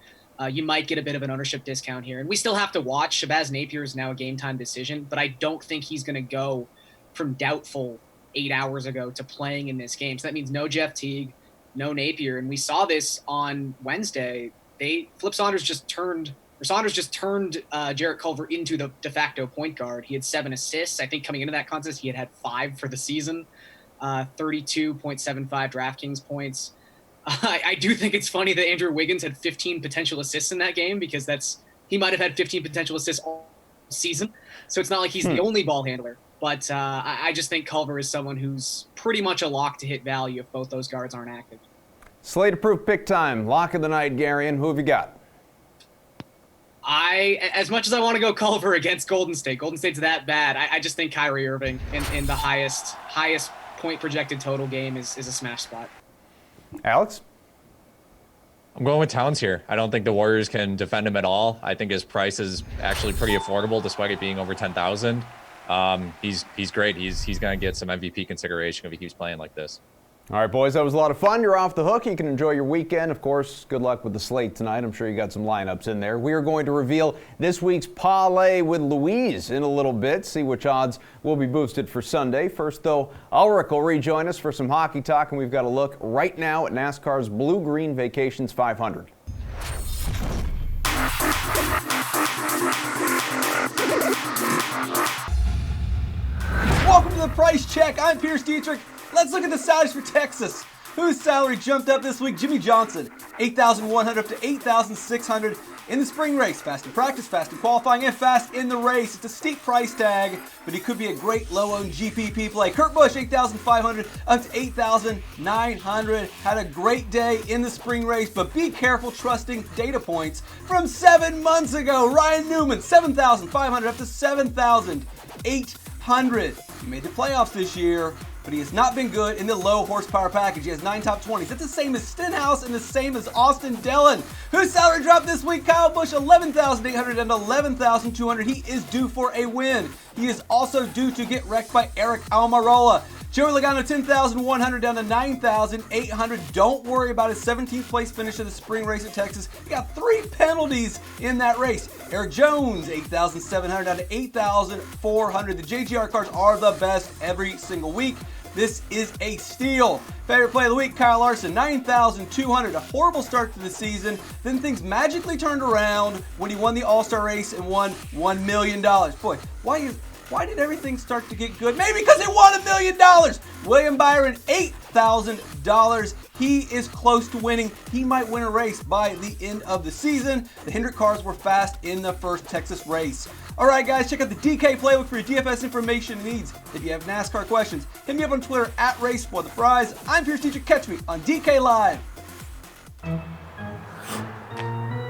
you might get a bit of an ownership discount here. And we still have to watch. Shabazz Napier is now a game-time decision, but I don't think he's going to go from doubtful 8 hours ago to playing in this game. So that means no Jeff Teague, no Napier. And we saw this on Wednesday. Saunders just turned Jarrett Culver into the de facto point guard. He had 7 assists. I think coming into that contest, he had 5 for the season, 32.75 DraftKings points. I do think it's funny that Andrew Wiggins had 15 potential assists in that game because he might have had 15 potential assists all season. So it's not like he's the only ball handler. But I just think Culver is someone who's pretty much a lock to hit value if both those guards aren't active. Slate-approved pick time. Lock of the night, Garion. Who have you got? As much as I want to go Culver against Golden State's that bad. I just think Kyrie Irving in the highest point projected total game is a smash spot. Alex? I'm going with Towns here. I don't think the Warriors can defend him at all. I think his price is actually pretty affordable despite it being over 10,000. He's great. He's going to get some MVP consideration if he keeps playing like this. All right, boys, that was a lot of fun. You're off the hook. You can enjoy your weekend. Of course, good luck with the slate tonight. I'm sure you got some lineups in there. We are going to reveal this week's PawLay with Louise in a little bit, see which odds will be boosted for Sunday. First, though, Ulrich will rejoin us for some hockey talk, and we've got a look right now at NASCAR's Blue Green Vacations 500. Welcome to the Price Check. I'm Pierce Dietrich. Let's look at the salaries for Texas. Whose salary jumped up this week? Jimmy Johnson, $8,100 up to $8,600 in the spring race. Fast in practice, fast in qualifying, and fast in the race. It's a steep price tag, but he could be a great low-owned GPP play. Kurt Busch, $8,500 up to $8,900. Had a great day in the spring race, but be careful trusting data points from 7 months ago. Ryan Newman, $7,500 up to $7,800. He made the playoffs this year, but he has not been good in the low horsepower package. He has 9 top 20s. That's the same as Stenhouse and the same as Austin Dillon. Whose salary dropped this week? Kyle Busch, $11,800 and $11,200. He is due for a win. He is also due to get wrecked by Eric Almirola. Joey Logano, 10,100 down to 9,800. Don't worry about his 17th place finish of the spring race at Texas. He got 3 penalties in that race. Eric Jones, 8,700 down to 8,400. The JGR cars are the best every single week. This is a steal. Favorite play of the week, Kyle Larson, 9,200. A horrible start to the season. Then things magically turned around when he won the All-Star race and won $1 million. Boy, why did everything start to get good? Maybe because he won $1 million. William Byron, $8,000. He is close to winning. He might win a race by the end of the season. The Hendrick cars were fast in the first Texas race. All right, guys, check out the DK Playbook for your DFS information needs. If you have NASCAR questions, hit me up on Twitter at RaceForThePrize. I'm Pierce Teacher. Catch me on DK Live.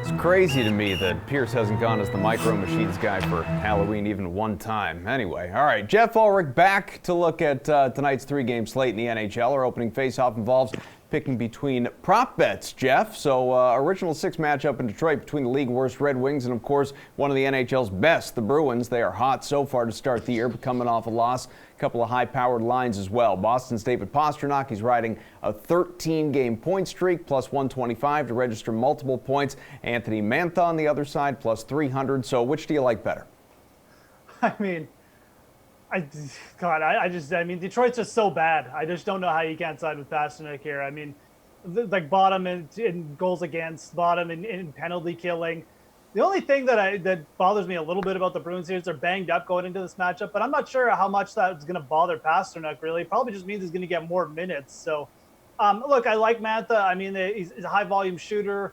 It's crazy to me that Pierce hasn't gone as the Micro Machines guy for Halloween even one time. Anyway, all right, Jeff Ulrich back to look at tonight's 3-game slate in the NHL. Our opening faceoff involves picking between prop bets, Jeff. So original 6 matchup in Detroit between the league worst Red Wings and, of course, one of the NHL's best, the Bruins. They are hot so far to start the year, but coming off a loss. A couple of high-powered lines as well. Boston's David Pastrnak, he's riding a 13-game point streak, plus 125 to register multiple points. Anthony Mantha on the other side, plus 300. So which do you like better? I mean, Detroit's just so bad. I just don't know how you can't side with Pastrnak here. I mean, like bottom in goals against, bottom in penalty killing. The only thing that bothers me a little bit about the Bruins here is they're banged up going into this matchup, but I'm not sure how much that's going to bother Pastrnak, really. It probably just means he's going to get more minutes. So, look, I like Mantha. I mean, he's a high-volume shooter.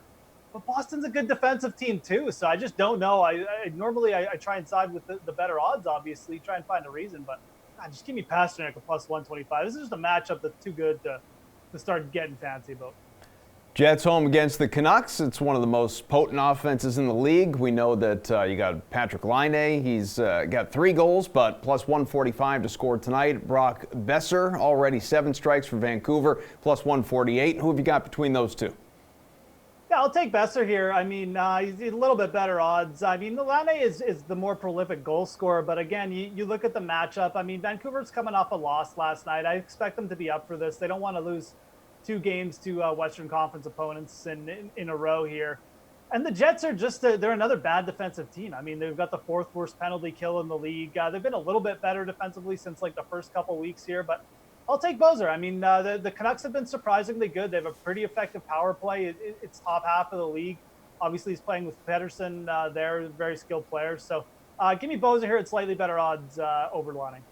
But Boston's a good defensive team, too, so I just don't know. Normally I try and side with the better odds, obviously, try and find a reason. But just give me Pastrnak at plus 125. This is just a matchup that's too good to start getting fancy about. Jets home against the Canucks. It's one of the most potent offenses in the league. We know that you got Patrick Laine. He's got 3 goals, but plus 145 to score tonight. Brock Besser, already 7 strikes for Vancouver, plus 148. Who have you got between those two? Yeah, I'll take Besser here. I mean, he's a little bit better odds. I mean, Laine is the more prolific goal scorer, but again, you look at the matchup. I mean, Vancouver's coming off a loss last night. I expect them to be up for this. They don't want to lose 2 games to Western Conference opponents in a row here. And the Jets are they're another bad defensive team. I mean, they've got the 4th worst penalty kill in the league. They've been a little bit better defensively since like the first couple weeks here, but I'll take Bozer. I mean, the Canucks have been surprisingly good. They have a pretty effective power play. It's top half of the league. Obviously, he's playing with Pedersen. They're very skilled players. So give me Bozer here at slightly better odds over Laine.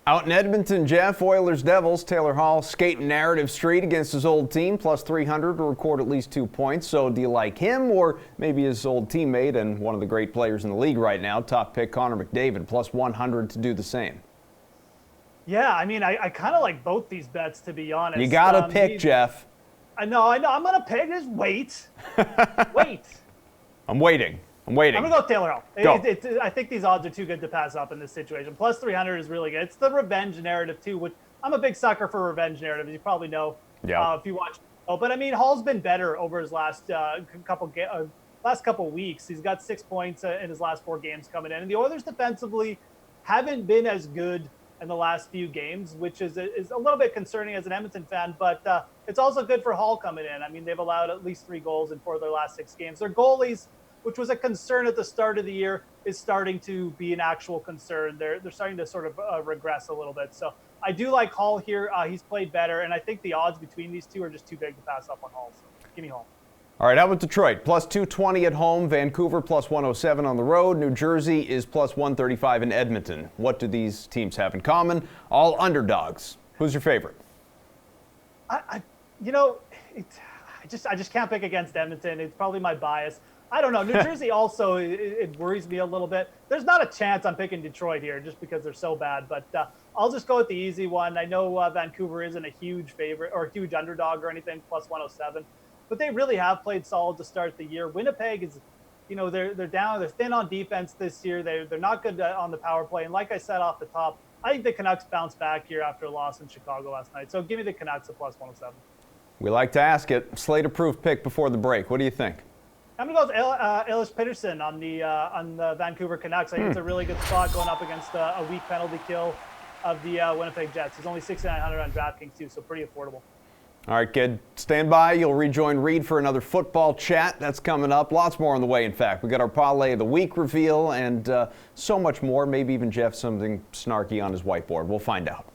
Out in Edmonton, Jeff, Oilers Devils, Taylor Hall skating narrative street against his old team, plus 300 to record at least 2 points. So do you like him or maybe his old teammate and one of the great players in the league right now, top pick Connor McDavid, plus 100 to do the same? Yeah, I mean, I kind of like both these bets, to be honest. You got to pick, Jeff. I know. I'm going to pick. Just wait. Wait. I'm waiting. I'm going to go Taylor Hall. Go. I think these odds are too good to pass up in this situation. Plus 300 is really good. It's the revenge narrative, too, which I'm a big sucker for revenge narratives. You probably know if you watch. But, I mean, Hall's been better over his last couple weeks. He's got 6 points in his last 4 games coming in. And the Oilers defensively haven't been as good in the last few games, which is a little bit concerning as an Edmonton fan, but it's also good for Hall coming in. I mean, they've allowed at least 3 goals in 4 of their last 6 games. Their goalies, which was a concern at the start of the year, is starting to be an actual concern. They're starting to sort of regress a little bit. So I do like Hall here. He's played better, and I think the odds between these two are just too big to pass up on Hall. So give me Hall. All right, how about Detroit? Plus 220 at home. Vancouver plus 107 on the road. New Jersey is plus 135 in Edmonton. What do these teams have in common? All underdogs. Who's your favorite? I just can't pick against Edmonton. It's probably my bias. I don't know. New Jersey also, it worries me a little bit. There's not a chance I'm picking Detroit here just because they're so bad. But I'll just go with the easy one. I know Vancouver isn't a huge favorite or a huge underdog or anything, plus 107. But they really have played solid to start the year. Winnipeg is, they're down. They're thin on defense this year. They're not good on the power play. And like I said off the top, I think the Canucks bounce back here after a loss in Chicago last night. So give me the Canucks at plus 107. We like to ask it. Slate-approved pick before the break. What do you think? I'm going to go with Elias Pettersson on the Vancouver Canucks. I think it's a really good spot going up against a weak penalty kill of the Winnipeg Jets. He's only $6,900 on DraftKings too, so pretty affordable. All right, kid, stand by. You'll rejoin Reed for another football chat. That's coming up. Lots more on the way, in fact. We got our PawLay of the Week reveal and so much more. Maybe even Jeff something snarky on his whiteboard. We'll find out.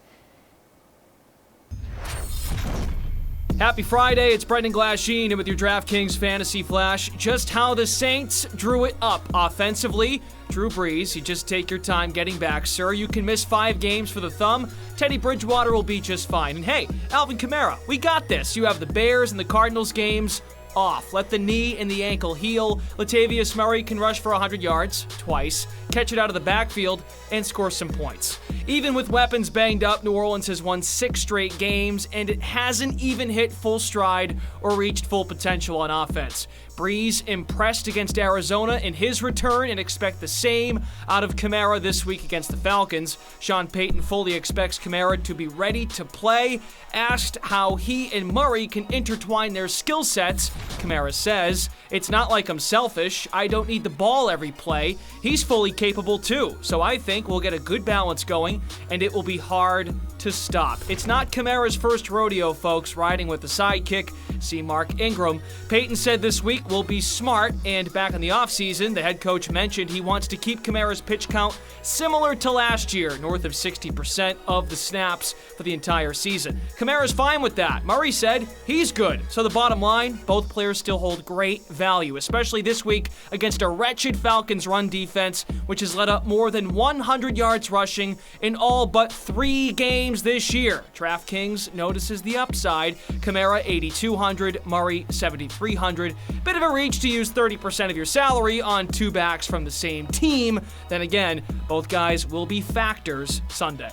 Happy Friday, it's Brendan Glasheen with your DraftKings Fantasy Flash. Just how the Saints drew it up offensively. Drew Brees, you just take your time getting back, sir. You can miss 5 games for the thumb. Teddy Bridgewater will be just fine. And hey, Alvin Kamara, we got this. You have the Bears and the Cardinals games off. Let the knee and the ankle heal. Latavius Murray can rush for 100 yards twice, catch it out of the backfield, and score some points. Even with weapons banged up, New Orleans has won 6 straight games, and it hasn't even hit full stride or reached full potential on offense. Brees impressed against Arizona in his return and expect the same out of Kamara this week against the Falcons. Sean Payton fully expects Kamara to be ready to play. Asked how he and Murray can intertwine their skill sets, Kamara says, "It's not like I'm selfish. I don't need the ball every play. He's fully capable too. So I think we'll get a good balance going, and it will be hard to stop." It's not Kamara's first rodeo, folks, riding with the sidekick. See Mark Ingram. Payton said this week will be smart, and back in the offseason, the head coach mentioned he wants to keep Kamara's pitch count similar to last year, north of 60% of the snaps for the entire season. Kamara's fine with that. Murray said he's good. So the bottom line, both players still hold great value, especially this week against a wretched Falcons run defense, which has let up more than 100 yards rushing in all but 3 games this year. DraftKings notices the upside. Kamara 8,200, Murray 7,300. Bit of a reach to use 30% of your salary on 2 backs from the same team. Then again, both guys will be factors Sunday.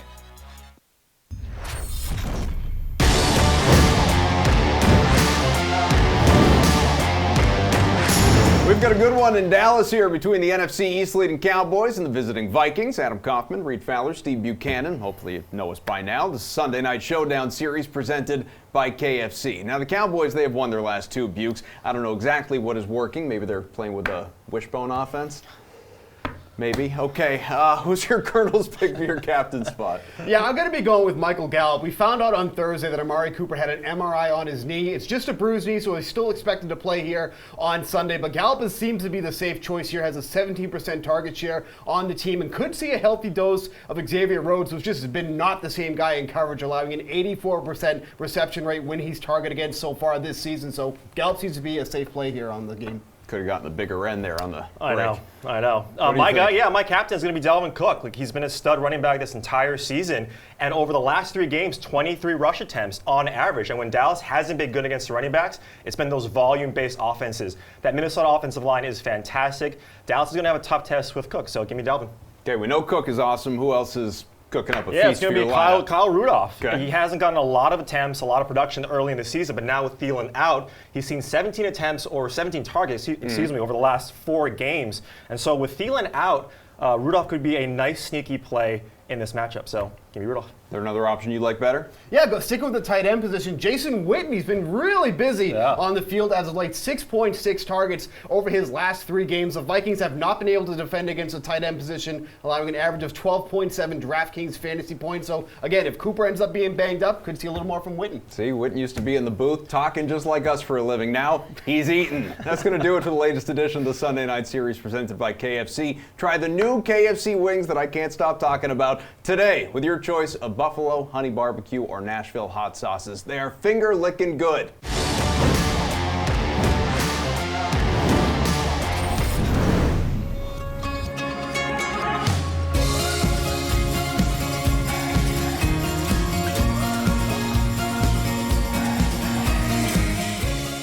We've got a good one in Dallas here between the NFC East leading Cowboys and the visiting Vikings. Adam Kaufman, Reed Fowler, Steve Buchanan. Hopefully you know us by now. The Sunday Night Showdown series presented by KFC. Now the Cowboys, they have won their last 2, Bukes. I don't know exactly what is working. Maybe they're playing with a wishbone offense. Maybe. Okay, who's your Colonel's pick for your captain spot? Yeah, I'm going to be going with Michael Gallup. We found out on Thursday that Amari Cooper had an MRI on his knee. It's just a bruised knee, so he's still expected to play here on Sunday. But Gallup seems to be the safe choice here, has a 17% target share on the team, and could see a healthy dose of Xavier Rhodes, who's just been not the same guy in coverage, allowing an 84% reception rate when he's targeted against so far this season. So Gallup seems to be a safe play here on the game. Could have gotten the bigger end there on the I break. know. My captain is going to be Dalvin Cook. Like, he's been a stud running back this entire season, and over the last 3 games, 23 rush attempts on average. And when Dallas hasn't been good against the running backs, it's been those volume-based offenses. That Minnesota offensive line is fantastic. Dallas is going to have a tough test with Cook, so give me Dalvin. Okay, we know Cook is awesome. Who else is cooking up a feast? Yeah, it's going to be Kyle Rudolph. Okay. He hasn't gotten a lot of attempts, a lot of production early in the season, but now with Thielen out, he's seen 17 attempts or 17 targets, over the last 4 games. And so with Thielen out, Rudolph could be a nice sneaky play in this matchup. So give me Rudolph. Is there another option you like better? Yeah, go stick with the tight end position. Jason Witten's been really busy on the field as of late. 6.6 targets over his last 3 games. The Vikings have not been able to defend against the tight end position, allowing an average of 12.7 DraftKings fantasy points. So again, if Cooper ends up being banged up, could see a little more from Witten. See, Witten used to be in the booth talking just like us for a living. Now he's eating. That's going to do it for the latest edition of the Sunday Night Series presented by KFC. Try the new KFC wings that I can't stop talking about today with your choice of Buffalo, Honey Barbecue, or Nashville hot sauces. They are finger-licking good.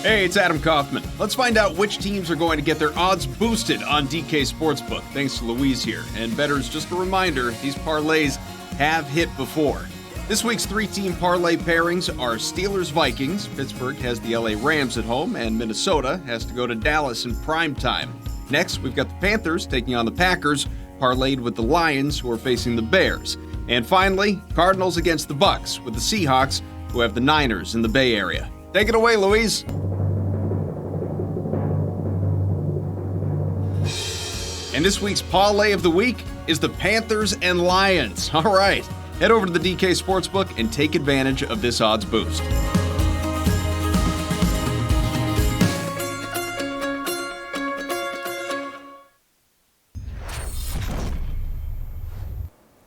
Hey, it's Adam Kaufman. Let's find out which teams are going to get their odds boosted on DK Sportsbook. Thanks to Louise here. And bettors, just a reminder, these parlays have hit before. This week's 3-team parlay pairings are Steelers-Vikings. Pittsburgh has the LA Rams at home, and Minnesota has to go to Dallas in prime time. Next, we've got the Panthers taking on the Packers, parlayed with the Lions, who are facing the Bears. And finally, Cardinals against the Bucks, with the Seahawks, who have the Niners in the Bay Area. Take it away, Louise. And this week's parlay of the week is the Panthers and Lions. All right. Head over to the DK Sportsbook and take advantage of this odds boost.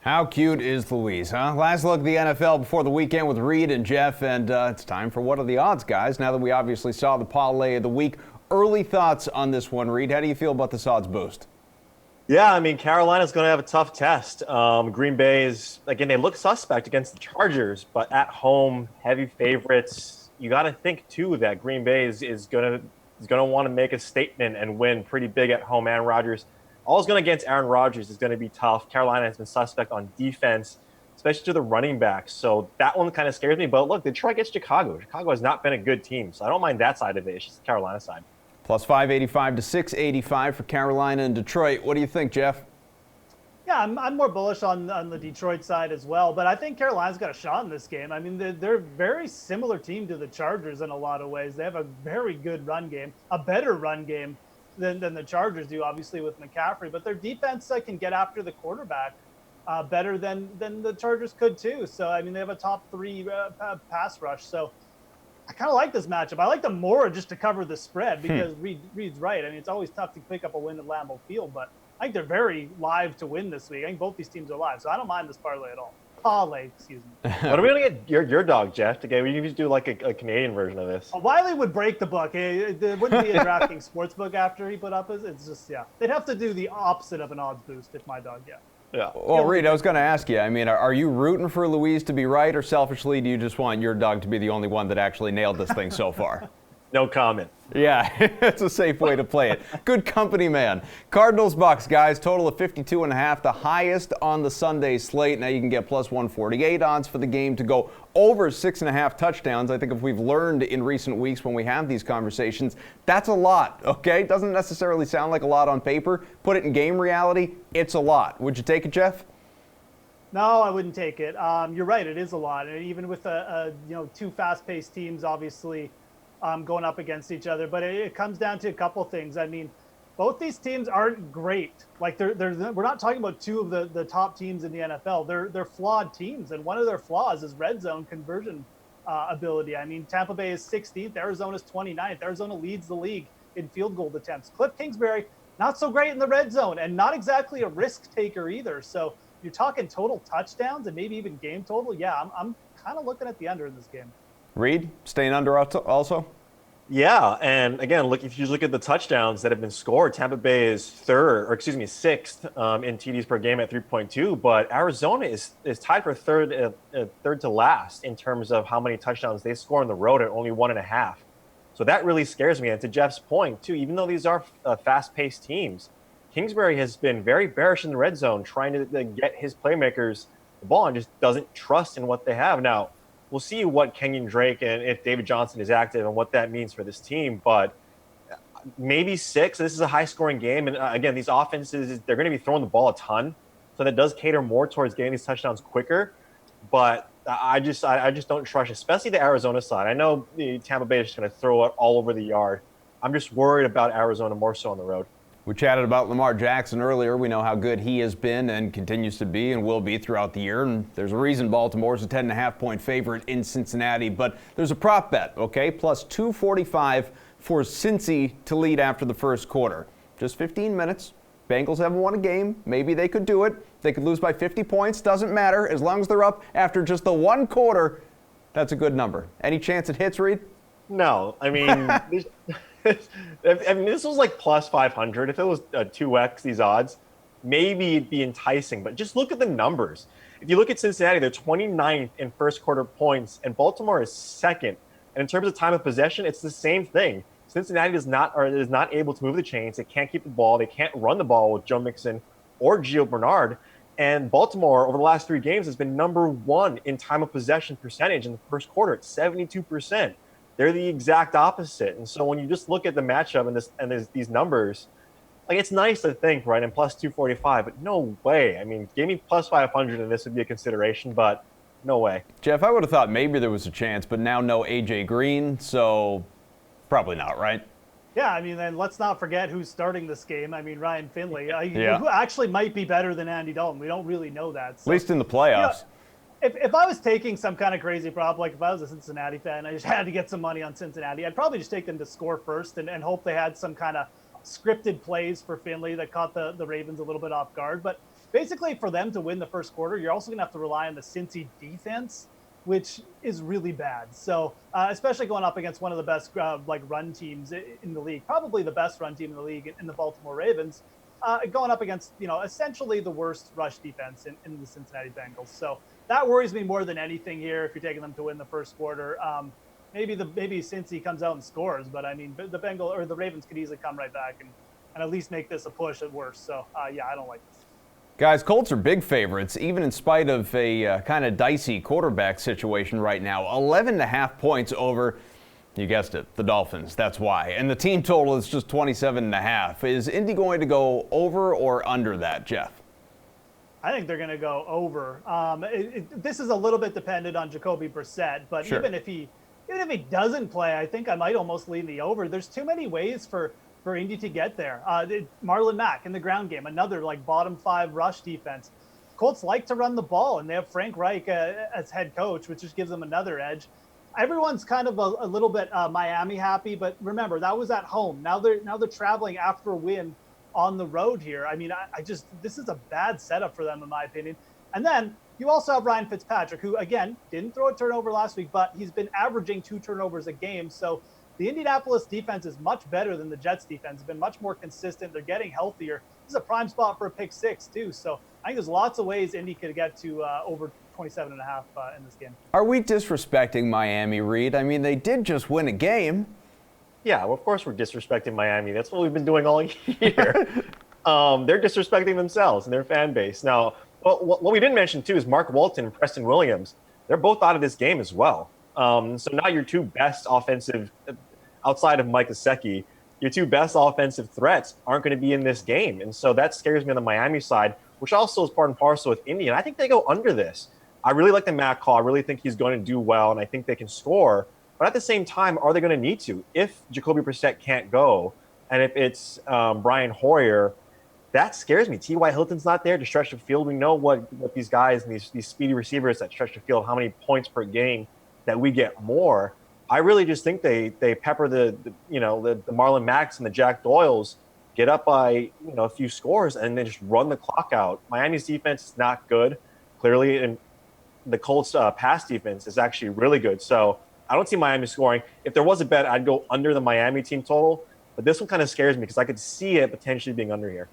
How cute is Louise, huh? Last look at the NFL before the weekend with Reed and Jeff, and it's time for What Are the Odds, guys? Now that we obviously saw the parlay of the week, early thoughts on this one, Reed. How do you feel about this odds boost? Yeah, I mean, Carolina's going to have a tough test. Green Bay is, again, they look suspect against the Chargers, but at home, heavy favorites. You got to think, too, that Green Bay is going to want to make a statement and win pretty big at home. Aaron Rodgers, all is going against Aaron Rodgers is going to be tough. Carolina has been suspect on defense, especially to the running backs. So that one kind of scares me. But look, Detroit gets Chicago. Chicago has not been a good team, so I don't mind that side of it. It's just the Carolina side. Plus 585 to 685 for Carolina and Detroit. What do you think, Jeff? Yeah, I'm more bullish on the Detroit side as well, but I think Carolina's got a shot in this game. I mean, they're a very similar team to the Chargers in a lot of ways. They have a very good run game, a better run game than the Chargers do, obviously, with McCaffrey. But their defense can get after the quarterback better than the Chargers could, too. So, I mean, they have a top 3 pass rush. So I kind of like this matchup. I like them more just to cover the spread because Reed's right. I mean, it's always tough to pick up a win at Lambeau Field, but I think they're very live to win this week. I think both these teams are live, so I don't mind this parlay at all. PawLay, excuse me. What are we going to get your dog, Jeff, to get? We can just do like a Canadian version of this. Wiley would break the book. It wouldn't be a DraftKings Sportsbook after he put up his. It's just, yeah. They'd have to do the opposite of an odds boost if my dog, Yeah. Well, Reed, I was going to ask you, I mean, are you rooting for Louise to be right, or selfishly do you just want your dog to be the only one that actually nailed this thing so far? No comment. Yeah, it's a safe way to play it. Good company, man. Cardinals Bucks, guys, total of 52.5, the highest on the Sunday slate. Now you can get plus 148 odds for the game to go over 6.5 touchdowns. I think if we've learned in recent weeks when we have these conversations, that's a lot, okay? Doesn't necessarily sound like a lot on paper. Put it in game reality, it's a lot. Would you take it, Jeff? No, I wouldn't take it. You're right, it is a lot. And even with two fast-paced teams, obviously, going up against each other, but it comes down to a couple things. I mean, both these teams aren't great. Like we're not talking about two of the top teams in the NFL. They're flawed teams, and one of their flaws is red zone conversion ability. I mean, Tampa Bay is 16th, Arizona's 29th. Arizona leads the league in field goal attempts. Cliff Kingsbury, not so great in the red zone, and not exactly a risk taker either. So you're talking total touchdowns and maybe even game total. Yeah, I'm kind of looking at the under in this game. Reed, staying under also? Yeah, and again, if you look at the touchdowns that have been scored, Tampa Bay is sixth in TDs per game at 3.2, but Arizona is tied for third to last in terms of how many touchdowns they score on the road at only 1.5. So that really scares me. And to Jeff's point, too, even though these are fast-paced teams, Kingsbury has been very bearish in the red zone, trying to get his playmakers the ball and just doesn't trust in what they have. Now, we'll see what Kenyon Drake and if David Johnson is active and what that means for this team. But maybe 6. This is a high-scoring game. And, again, these offenses, they're going to be throwing the ball a ton. So that does cater more towards getting these touchdowns quicker. But I just don't trust, especially the Arizona side. I know the Tampa Bay is just going to throw it all over the yard. I'm just worried about Arizona more so on the road. We chatted about Lamar Jackson earlier. We know how good he has been and continues to be and will be throughout the year. And there's a reason Baltimore's a 10.5-point favorite in Cincinnati. But there's a prop bet, okay? Plus 245 for Cincy to lead after the first quarter. Just 15 minutes. Bengals haven't won a game. Maybe they could do it. They could lose by 50 points. Doesn't matter. As long as they're up after just the one quarter, that's a good number. Any chance it hits, Reed? No. I mean, this was like plus 500. If it was 2x these odds, maybe it'd be enticing. But just look at the numbers. If you look at Cincinnati, they're 29th in first quarter points, and Baltimore is second. And in terms of time of possession, it's the same thing. Cincinnati is not able to move the chains. They can't keep the ball. They can't run the ball with Joe Mixon or Gio Bernard. And Baltimore, over the last 3 games, has been number 1 in time of possession percentage in the first quarter at 72%. They're the exact opposite. And so when you just look at the matchup and these numbers, like, it's nice to think, right, and plus 245, but no way. I mean, give me plus 500 and this would be a consideration, but no way. Jeff, I would have thought maybe there was a chance, but now no A.J. Green, so probably not, right? Yeah, I mean, and let's not forget who's starting this game. I mean, Ryan Finley, who actually might be better than Andy Dalton. We don't really know that. So, at least in the playoffs. If I was taking some kind of crazy prop, like if I was a Cincinnati fan, I just had to get some money on Cincinnati, I'd probably just take them to score first and hope they had some kind of scripted plays for Finley that caught the Ravens a little bit off guard. But basically, for them to win the first quarter, you're also going to have to rely on the Cincy defense, which is really bad. So especially going up against one of the best run teams in the league, probably the best run team in the league in the Baltimore Ravens, going up against, essentially the worst rush defense in the Cincinnati Bengals. So that worries me more than anything here if you're taking them to win the first quarter. Maybe Cincy comes out and scores, but I mean, the Ravens could easily come right back and at least make this a push at worst. So yeah, I don't like this. Guys, Colts are big favorites, even in spite of a kind of dicey quarterback situation right now. 11.5 points over, you guessed it, the Dolphins. That's why. And the team total is just 27.5. Is Indy going to go over or under that, Jeff? I think they're going to go over. This is a little bit dependent on Jacoby Brissett, but sure. even if he doesn't play, I think I might almost lean the over. There's too many ways for Indy to get there. Marlon Mack in the ground game, another bottom 5 rush defense. Colts like to run the ball, and they have Frank Reich as head coach, which just gives them another edge. Everyone's kind of a little bit Miami happy, but remember, that was at home. Now they're traveling after a win on the road here. I mean, this is a bad setup for them, in my opinion. And then you also have Ryan Fitzpatrick, who, again, didn't throw a turnover last week, but he's been averaging 2 turnovers a game. So the Indianapolis defense is much better than the Jets defense. It's been much more consistent. They're getting healthier. This is a prime spot for a pick 6, too. So I think there's lots of ways Indy could get to over 27.5 in this game. Are we disrespecting Miami, Reed? I mean, they did just win a game. Yeah, well, of course we're disrespecting Miami. That's what we've been doing all year. They're disrespecting themselves and their fan base. Now, what we didn't mention, too, is Mark Walton and Preston Williams. They're both out of this game as well. So now your two best offensive, outside of Mike Gesicki, your two best offensive threats aren't going to be in this game. And so that scares me on the Miami side, which also is part and parcel with Indy. And I think they go under this. I really like the Matt call. I really think he's going to do well, and I think they can score. But at the same time, are they going to need to? If Jacoby Brissett can't go, and if it's Brian Hoyer, that scares me. T.Y. Hilton's not there to stretch the field. We know what these guys and these speedy receivers that stretch the field, how many points per game that we get more. I really just think they pepper the Marlon Macks and the Jack Doyles, get up by a few scores, and then just run the clock out. Miami's defense is not good, clearly, and the Colts' pass defense is actually really good. So I don't see Miami scoring. If there was a bet, I'd go under the Miami team total. But this one kind of scares me because I could see it potentially being under here.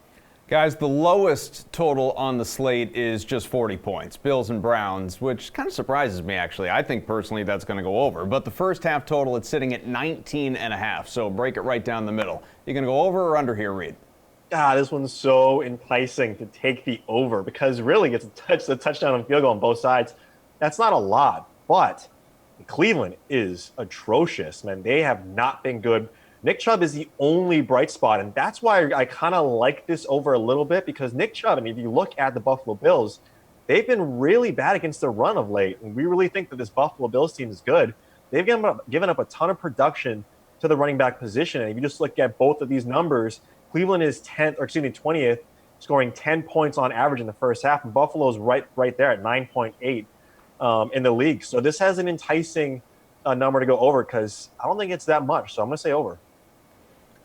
Guys, the lowest total on the slate is just 40 points, Bills and Browns, which kind of surprises me, actually. I think personally that's going to go over. But the first half total, it's sitting at 19.5, so break it right down the middle. You going to go over or under here, Reed? This one's so enticing to take the over because really it's a touchdown and field goal on both sides. That's not a lot, but Cleveland is atrocious, man. They have not been good. Nick Chubb is the only bright spot, and that's why I kind of like this over a little bit because Nick Chubb, and if you look at the Buffalo Bills, they've been really bad against the run of late, and we really think that this Buffalo Bills team is good. They've given up a ton of production to the running back position, and if you just look at both of these numbers, Cleveland is 20th, scoring 10 points on average in the first half, and Buffalo's right there at 9.8 in the league. So this has an enticing number to go over because I don't think it's that much, so I'm going to say over.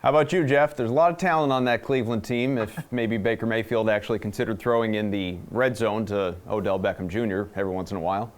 How about you, Jeff? There's a lot of talent on that Cleveland team. If maybe Baker Mayfield actually considered throwing in the red zone to Odell Beckham Jr. every once in a while.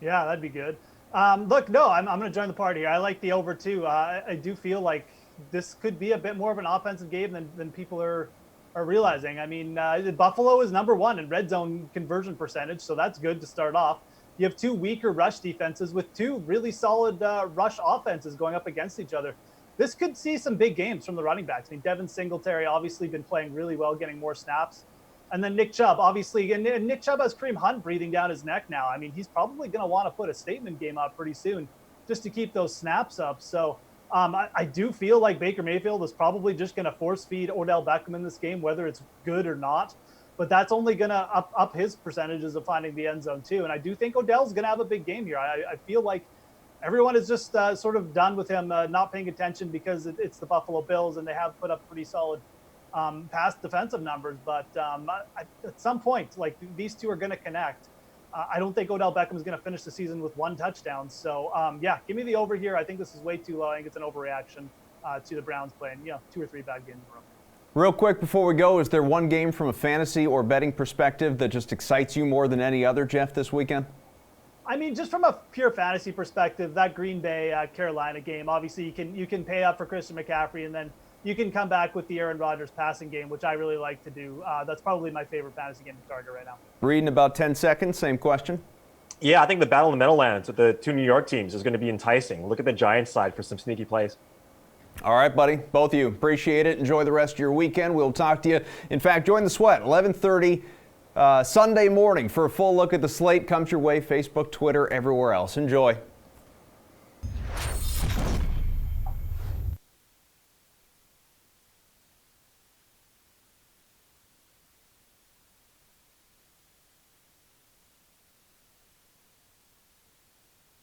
Yeah, that'd be good. Look, no, I'm going to join the party here. I like the over, too. I do feel like this could be a bit more of an offensive game than people are realizing. I mean, Buffalo is number 1 in red zone conversion percentage, so that's good to start off. You have 2 weaker rush defenses with 2 really solid rush offenses going up against each other. This could see some big games from the running backs. I mean, Devin Singletary obviously been playing really well, getting more snaps. And then Nick Chubb, obviously, and Nick Chubb has Kareem Hunt breathing down his neck now. I mean, he's probably going to want to put a statement game up pretty soon just to keep those snaps up. So I do feel like Baker Mayfield is probably just going to force feed Odell Beckham in this game, whether it's good or not. But that's only going to up his percentages of finding the end zone, too. And I do think Odell's going to have a big game here. I feel like everyone is just sort of done with him not paying attention because it's the Buffalo Bills and they have put up pretty solid pass defensive numbers. But at some point, like these two are going to connect. I don't think Odell Beckham is going to finish the season with 1 touchdown. So, give me the over here. I think this is way too low. I think it's an overreaction to the Browns playing, 2 or 3 bad games in a row. Real quick before we go, is there one game from a fantasy or betting perspective that just excites you more than any other, Jeff, this weekend? I mean, just from a pure fantasy perspective, that Green Bay Carolina game, obviously you can pay up for Christian McCaffrey, and then you can come back with the Aaron Rodgers passing game, which I really like to do. That's probably my favorite fantasy game to target right now. Read in about 10 seconds, same question. Yeah, I think the battle in the Meadowlands with the 2 New York teams is going to be enticing. Look at the Giants side for some sneaky plays. All right, buddy. Both of you. Appreciate it. Enjoy the rest of your weekend. We'll talk to you. In fact, join the sweat, 11:30 Sunday morning for a full look at the slate. Comes your way, Facebook, Twitter, everywhere else. Enjoy.